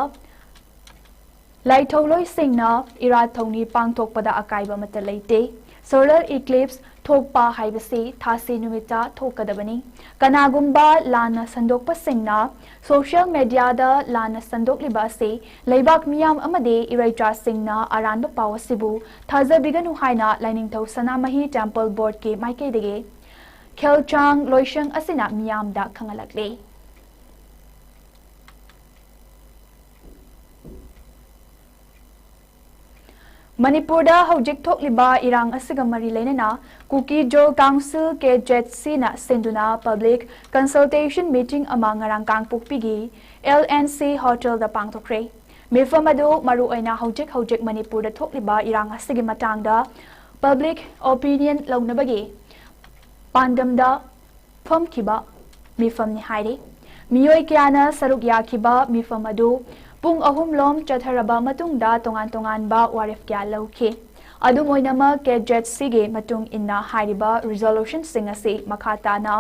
ꯂꯥꯏꯊꯧꯂꯣꯏꯁꯤꯡꯅ ꯏꯔꯥꯠ ꯊꯧꯅꯤ ꯄꯥꯡꯊꯣꯛꯄꯗ ꯑꯀꯥꯏꯕ ꯑꯃꯠꯇ ꯂꯩꯇꯦ ꯁꯣꯂꯔ ꯏꯀ꯭ꯂꯤꯞꯁ ꯊꯣꯛꯄ ꯍꯥꯏꯕꯁꯤ ꯊꯥꯁꯤ ꯅꯨꯃꯤꯠꯇ ꯊꯣꯛꯀꯗꯕꯅꯤ ꯀꯅꯥꯒꯨꯝꯕ ꯂꯥꯟꯅ ꯁꯟꯗꯣꯛꯄꯁꯤꯡꯅ ꯁꯣꯁꯤꯌꯦꯜ ꯃꯤꯗꯤꯌꯥꯗ ꯂꯥꯟꯅ ꯁꯟꯗꯣꯛꯂꯤꯕ ꯑꯁꯤ ꯂꯩꯕꯥꯛ ꯃꯤꯌꯥꯝ ꯑꯃꯗꯤ ꯏꯔꯩꯆꯥꯁꯤꯡꯅ ꯑꯔꯥꯟꯕ ꯄꯥꯎ ꯑꯁꯤꯕꯨ ꯊꯥꯖꯕꯤꯒꯅꯨ ꯍꯥꯏꯅ ꯂꯥꯏꯅꯤꯡꯊꯧ ꯁꯅꯥꯃꯍꯤ ꯇꯦꯝꯄꯜ ꯕꯣꯔꯗꯀꯤ ꯃꯥꯏꯀꯩꯗꯒꯤ ꯈꯦꯜꯆꯥꯡ ꯂꯣꯏꯁꯪ ꯑꯁꯤꯅ ꯃꯤꯌꯥꯝꯗ ꯈꯪꯍꯜꯂꯛꯂꯤ ꯃꯅꯤꯄꯨꯔꯗ ꯍꯧꯖꯤꯛ ꯊꯣꯛꯂꯤꯕ ꯏꯔꯥꯡ ꯑꯁꯤꯒ ꯃꯔꯤ ꯂꯩꯅꯅ ꯀꯨꯀꯤ ꯖꯣꯜ ꯀꯥꯎꯟꯁꯤꯜ KJCꯅ ꯁꯤꯟꯗꯨꯅ ꯄꯕ꯭ꯂꯤꯛ ꯀꯟꯁꯜꯇꯦꯁꯟ ꯃꯤꯇꯤꯡ ꯑꯃ ꯉꯔꯥꯡ ꯀꯥꯡꯄꯣꯛꯄꯤꯒꯤ LNC ꯍꯣꯇꯦꯜꯗ ꯄꯥꯡꯊꯣꯛꯈ꯭ꯔꯦ ꯃꯤꯐꯝ ꯑꯗꯨ ꯃꯔꯨꯑꯣꯏꯅ ꯍꯧꯖꯤꯛ ꯃꯅꯤꯄꯨꯔꯗ ꯊꯣꯛꯂꯤꯕ ꯏꯔꯥꯡ ꯑꯁꯤꯒꯤ ꯃꯇꯥꯡꯗ ꯄꯕ꯭ꯂꯤꯛ ꯑꯣꯄꯤꯅꯤꯌꯟ ꯂꯧꯅꯕꯒꯤ ꯄꯥꯟꯗꯝꯗ ꯐꯝꯈꯤꯕ ꯃꯤꯐꯝꯅꯤ ꯍꯥꯏꯔꯤ ꯃꯤꯑꯣꯏ ꯀꯌꯥꯅ ꯁꯔꯨꯛ ꯌꯥꯈꯤꯕ ꯃꯤꯐꯝ ꯑꯗꯨ ꯄꯨꯡ 3 ꯆꯠꯊꯔꯕ ꯃꯇꯨꯡꯗ ꯇꯣꯉꯥꯟ-ꯇꯣꯉꯥꯟꯕ ꯋꯥꯔꯦꯞ ꯀꯌꯥ ꯂꯧꯈꯤ ꯑꯗꯨꯝ ꯑꯣꯏꯅꯃꯛ KJCꯒꯤ ꯃꯇꯨꯡ ꯏꯟꯅ ꯍꯥꯏꯔꯤꯕ ꯔꯤꯖꯣꯂꯨꯁꯟꯁꯤꯡ ꯑꯁꯤ ꯃꯈꯥ ꯇꯥꯅ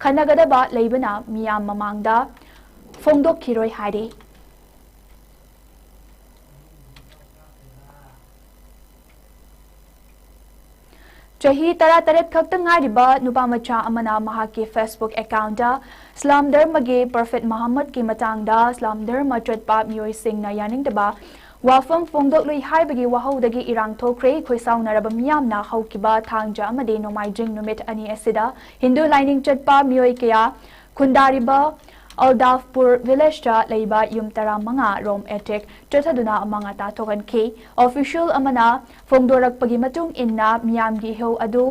ꯈꯟꯅꯒꯗꯕ ꯂꯩꯕꯅ ꯃꯤꯌꯥꯝ ꯃꯃꯥꯡꯗ ꯐꯣꯡꯗꯣꯛꯈꯤꯔꯣꯏ ꯍꯥꯏꯔꯤ ꯆꯍꯤ 18 ꯈꯛꯇ ꯉꯥꯏꯔꯤꯕ ꯅꯨꯄꯥꯃꯆꯥ ꯑꯃꯅ ꯃꯍꯥꯛꯀꯤ ꯐꯦꯁꯕꯨꯛ ꯑꯦꯀꯥꯎꯟꯇ ꯏꯁꯂꯥꯝ ꯙꯔꯃꯒꯤ ꯄ꯭ꯔꯣꯐꯦꯠ ꯃꯨꯍꯝꯃꯗꯀꯤ ꯃꯇꯥꯡꯗ ꯏꯁꯂꯥꯝ ꯙꯔꯃ ꯆꯠꯄ ꯃꯤꯑꯣꯏꯁꯤꯡꯅ ꯌꯥꯅꯤꯡꯗꯕ ꯋꯥꯐꯝ ꯐꯣꯡꯗꯣꯛꯂꯨꯏ ꯍꯥꯏꯕꯒꯤ ꯋꯥꯍꯧꯗꯒꯤ ꯏꯔꯥꯡ ꯊꯣꯛꯈ꯭ꯔꯦ ꯈꯣꯏꯁꯥꯎꯅꯔꯕ ꯃꯤꯌꯥꯝꯅ ꯍꯧꯈꯤꯕ ꯊꯥꯡꯖ ꯑꯃꯗꯤ ꯅꯣꯡꯃꯥꯏꯖꯤꯡ ꯅꯨꯃꯤꯠ ꯑꯅꯤ ꯑꯁꯤꯗ ꯍꯤꯟꯗꯨ ꯂꯥꯏꯅꯤꯡ ꯆꯠꯄ ꯃꯤꯑꯣꯏ ꯀꯌꯥ ꯈꯨꯟꯗꯥꯔꯤꯕ ꯑꯜꯗꯥꯐꯄꯨꯔ ꯚꯤꯂꯦꯖꯇ ꯂꯩꯕ ꯌꯨꯝ 15 ꯔꯣꯝ ꯑꯦꯇꯦꯛ ꯆꯠꯊꯗꯨꯅ ꯑꯃꯥꯡ ꯑꯇꯥ ꯊꯣꯛꯍꯟꯈꯤ ꯑꯣꯐꯤꯁꯤꯌꯦꯜ ꯑꯃꯅ ꯐꯣꯡꯗꯣꯔꯛꯄꯒꯤ ꯃꯇꯨꯡ ꯏꯟꯅ ꯃꯤꯌꯥꯝꯒꯤ ꯏꯍꯧ ꯑꯗꯨ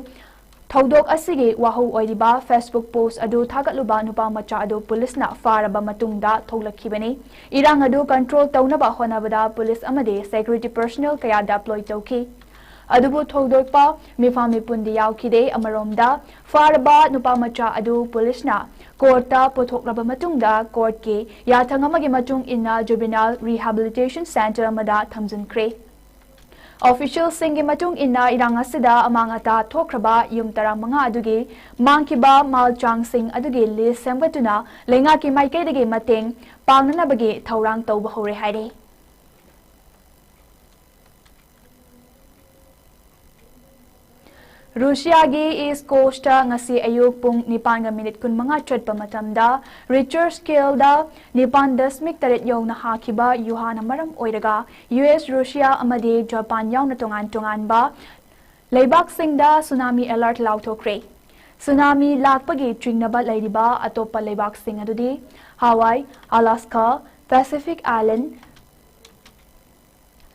ꯊꯧꯗꯣꯛ ꯑꯁꯤꯒꯤ ꯋꯥꯍꯧ ꯑꯣꯏꯔꯤꯕ ꯐꯦꯁꯕꯨꯛ ꯄꯣꯁꯠ ꯑꯗꯨ ꯊꯥꯒꯠꯂꯨꯕ ꯅꯨꯄꯥꯃꯆꯥ ꯑꯗꯨ ꯄꯨꯂꯤꯁꯅ ꯐꯥꯔꯕ ꯃꯇꯨꯡꯗ ꯊꯣꯛꯂꯛꯈꯤꯕꯅꯤ ꯏꯔꯥꯡ ꯑꯗꯨ ꯀꯟꯇ꯭ꯔꯣꯜ ꯇꯧꯅꯕ ꯍꯣꯠꯅꯕꯗ ꯄꯨꯂꯤꯁ ꯑꯃꯗꯤ ꯁꯦꯀ꯭ꯌꯨꯔꯤꯇꯤ ꯄꯔꯁꯣꯅꯦꯜ ꯀꯌꯥ ꯗꯦꯄ꯭ꯂꯣꯏ ꯇꯧꯈꯤ ꯑꯗꯨꯕꯨ ꯊꯧꯗꯣꯛꯄ ꯃꯤꯐꯝ ꯃꯤꯄꯨꯟꯗꯤ ꯌꯥꯎꯈꯤꯗꯦ ꯑꯃꯔꯣꯝꯗ ꯐꯥꯔꯕ ꯅꯨꯄꯥꯃꯆꯥ ꯑꯗꯨ ꯄꯨꯂꯤꯁꯅ ꯀꯣꯔꯠꯇ ꯄꯨꯊꯣꯛꯂꯕ ꯃꯇꯨꯡꯗ ꯀꯣꯔꯠꯀꯤ ꯌꯥꯊꯪ ꯑꯃꯒꯤ ꯃꯇꯨꯡ ꯏꯟꯅ ꯖꯨꯕꯤꯅꯥꯏꯜ ꯔꯤꯍꯦꯕꯤꯂꯤꯇꯦꯁꯟ ꯁꯦꯟꯇꯔ ꯑꯃꯗ ꯊꯝꯖꯤꯟꯈ꯭ꯔꯦ Official singi matung inna irang asida amang ata thokraba yum taramanga adugi mangkiba malchang sing adugi list semgatuna lenga ki maikai dagi mateng pangnana bagi thaurang tawba hore haire. Russia gi East Coast ngasi ayuk pung 9 kunmanga chatpa matamda Richter scale da 9.8 yawna hakiba yuhana maram oiraga US Russia amadi Japan yawna tongan ba leibak singda tsunami alert lauthokre. Tsunami lakpagi tringnaba lairiba atopa leibak sing adudi Hawaii, Alaska, Pacific Island,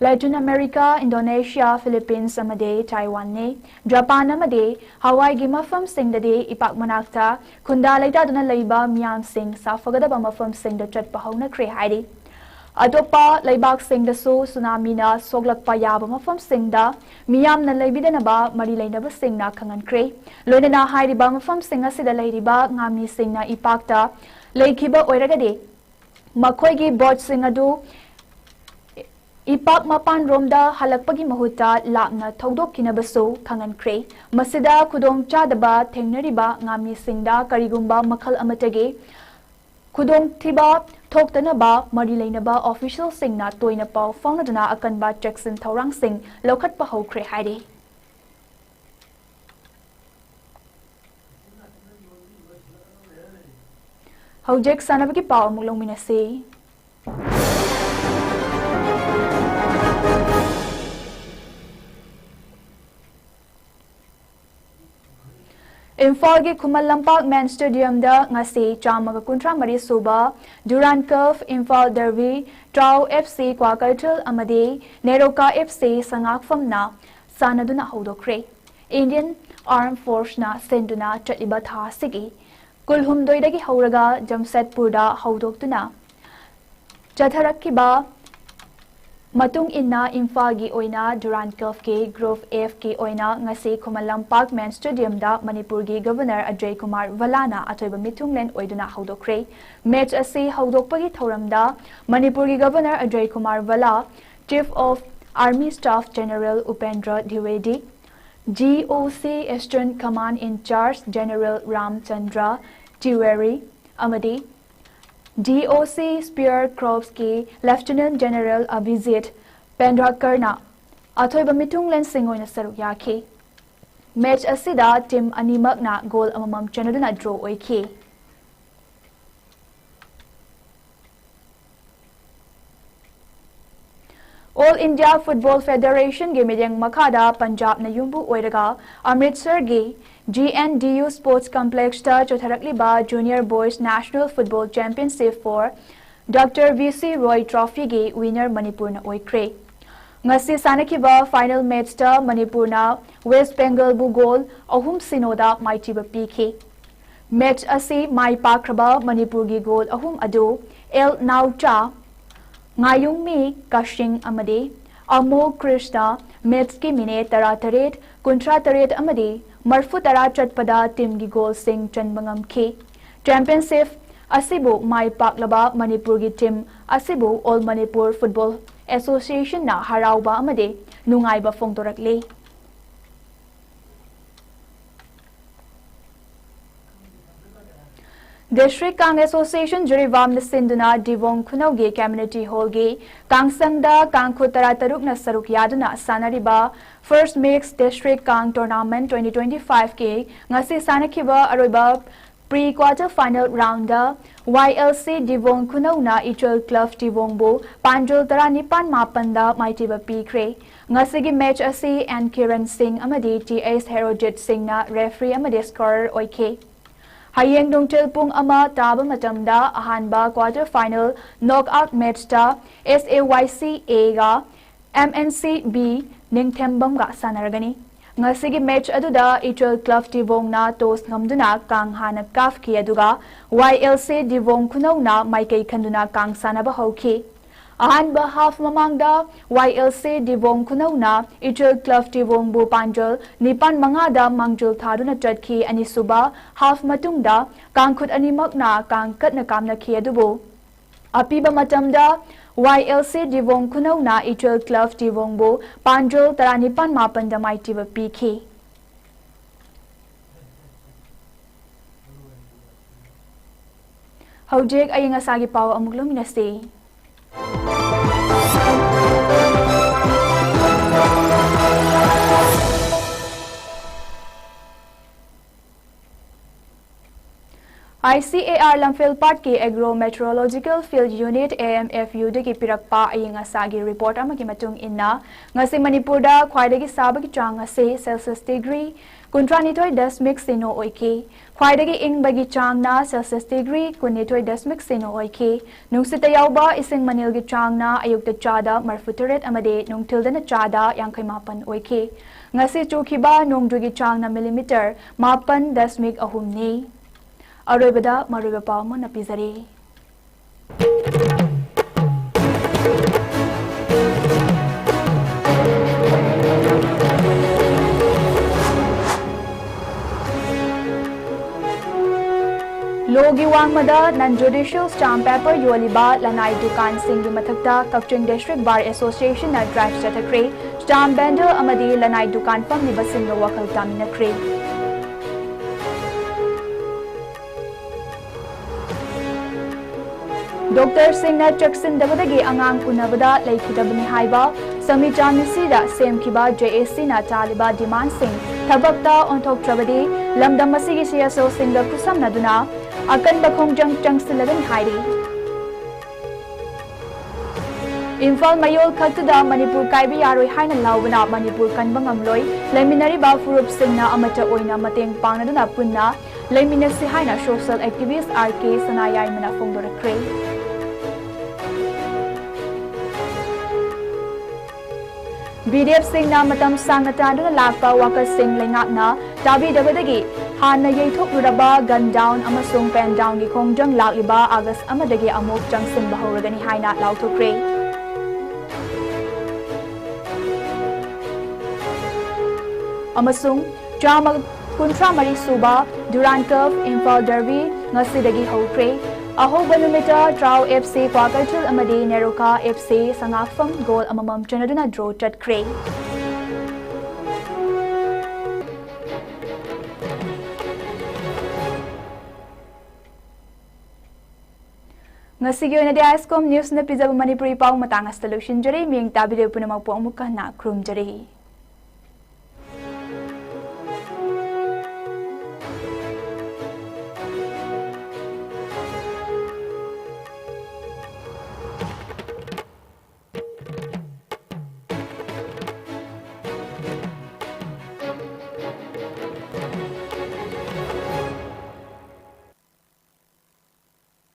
Latin America, Indonesia, Philippines amade Taiwan ne Japan amade Hawaii gi mafam sing dade ipak manakta khunda leita duna leiba miam sing safagada ba mafam sing da chat pahona kre haidi atopa leibak sing da so tsunami na soglak pa ya ba mafam sing da miam na leibidana ba mari leina ba sing na khangan kre loina na haidi ba mafam sing asida leiriba ngami sing na ipakta leikiba oiragade makhoi gi bot sing adu Ipak mapan romda halakpagi mahuta lakna thodok kinabaso khangan kre masida khudong chadaba thengnariba ngami singda karigumba makhal amatage khudong thiba thoktanaba mari leinaba official singna toina paw fawnaduna akanba Jackson thorang sing lokhat pa hokre haide Hojek sanabagi paw mulong minase Imphal gi Khumal Lampak Man Stadium da ngasi chamaga kuntra mari suba Durand Cup Imphal Derby Trau FC Kwakalthil amade Neroka FC sangak famna sanaduna hodokre Indian Armed Force na senduna chatliba tha sigi kulhum doidagi hauraga Jamshedpur da hodoktuna chatharakkiba Matung inna Imphal gi oina Durand Cup ke Group F ki oina ngasi Khumal Lampak Man Stadium da Manipur gi Governor Ajay Kumar Valana atoiba mitunglen oiduna hodokre match asi hodokpagi thoramda Manipur gi Governor Ajay Kumar Vala Chief of Army Staff General Upendra Dwivedi GOC Eastern Command in Charge General Ramchandra Tiwari amadi DOC Spear Corps ki Lieutenant General Abhijit Pendrakarna athoiba mitunglen singoina saruk yaki match asida team animakna goal amamam chanaduna draw oiki All India Football Federation gi medeng makhada Punjab na yumbu oiraga Amritsar gi GNDU Sports Complex ta chotharakliba Junior Boys National Football Championship for Dr. VC Roy Trophy gi winner Manipur na oikre ngasi sanakiba final match ta Manipur na West Bengal bu goal ahum sinoda maitiba piki match asi mai pakraba Manipur gi goal ahum adu El Naucha Ngayungmi Kashing amade Amo Krishna match ki minute tarataret kuntra taret amade Marfu tara chatpada team gi goal sing chanbangam ki championship asibu mai paklaba Manipur gi team asibu All Manipur Football Association na harauba amade nungaiba phongtorakle District Kang Association Jurivam Sinduna Divong Kunauge Community Hall ge Kangsangda Kangkhutara Taruk na Saruk Yaduna Sanariba First Mixed District Kang Tournament 2025 ke ngasi sanakiba aroiba pre-quarter final round da YLC Divong Kunauna Ichol Club Divong Bo Panjul Taranipan Mapanda Maitiba Pikre ngasi gi match asi and Kiran Singh amadi TS Herojit Singh na referee amadi scorer oike Hayeng Dongtil Pung Ama Taba Matamda Ahanba quarter final knockout match ta SAYCA ga MNCB Ningthembam ga sanaragani ngasigi match aduda Ichol Club Divong na tos ngamduna kang hana kaf ki aduga YLC Divong Kunauna Maikai Khanduna kang sanaba hauki Ahanba half mamangda YLC Divong Kunauna Ichol Club Divong Bu Panjol Nipan Mangada Mangjul Thaduna Chatki Anisuba half matungda Kangkhut Animakna Kang Katna Kamna Ki adubu Apiba matamda YLC Divong Kunauna Ichel Club Divongbo Pandrol Taranipan Mapanda Maitiba PK. Hojek ayang asagi pawa amuglong minasti. ICAR Lamphil Part ki Agro Meteorological Field Unit AMFU dagi pirakpa ayang asagi report amagi matung inna ngasi Manipur da khwaidagi sabagi chang ase Celsius degree Kuntranitoy dasmik sino oike khwaidagi ingbagi chang na Celsius degree kunitoy dasmik sino oike nungsita yawba ising manilgi chang na ayukta chada marfuteret amade nungtilda na chada yangkai mapan oike ngasi chukiba nungdugi chang na millimeter mapan dasmik ahumni Aroibada Mariba Palmo na Pizari. Logi Wangmada non-judicial stamp paper Yualiba Lanai Dukan Singhi Mathakta Kakching District Bar Association na drive chatakre stamp bender amadi Lanai Dukan Pamliba Singha Wakal Taminakre. Dr. Singh Jackson Dabadagi Angang Unabada Laikidabani Haiba, Sami Jamisida, Sam Kiba, JSC na Taliba Demand Singh, Tabakta Ontok Trabadi, Lamdamasigi CSO Singh Kusam Naduna, Akan Bakong Jang Silagan Haidi. Imphal Mayol Katuda Manipur Kaibi Yaroi Haina Lawana Manipur Kanbangamloi, Leminari Bafurup Singh na Amata Oina Mateng Pangaduna Punna, Leminasi Haina Social Activist RK Sanayay Manafongdora Kray. BDF Singh na matam sang nataduna lakpa waka Singh lengakna tabi dabadagi hana yaitok raba gun down amasung pen down gi khongjang lakliba August amadagi amok jangsin bahoragani haina lauthokre amasung drama kuntra mari suba Durand Cup imphal derby ngasidagi hokre Ahoba numita Draw FC Kwakatul amadi Neroka FC sangafam goal amamam chanaduna draw chat kray. Ngasigi na di ISCOM news na pizza Manipuri pau matangas solution jari ming tabi de punamang po ang muka na krum jari.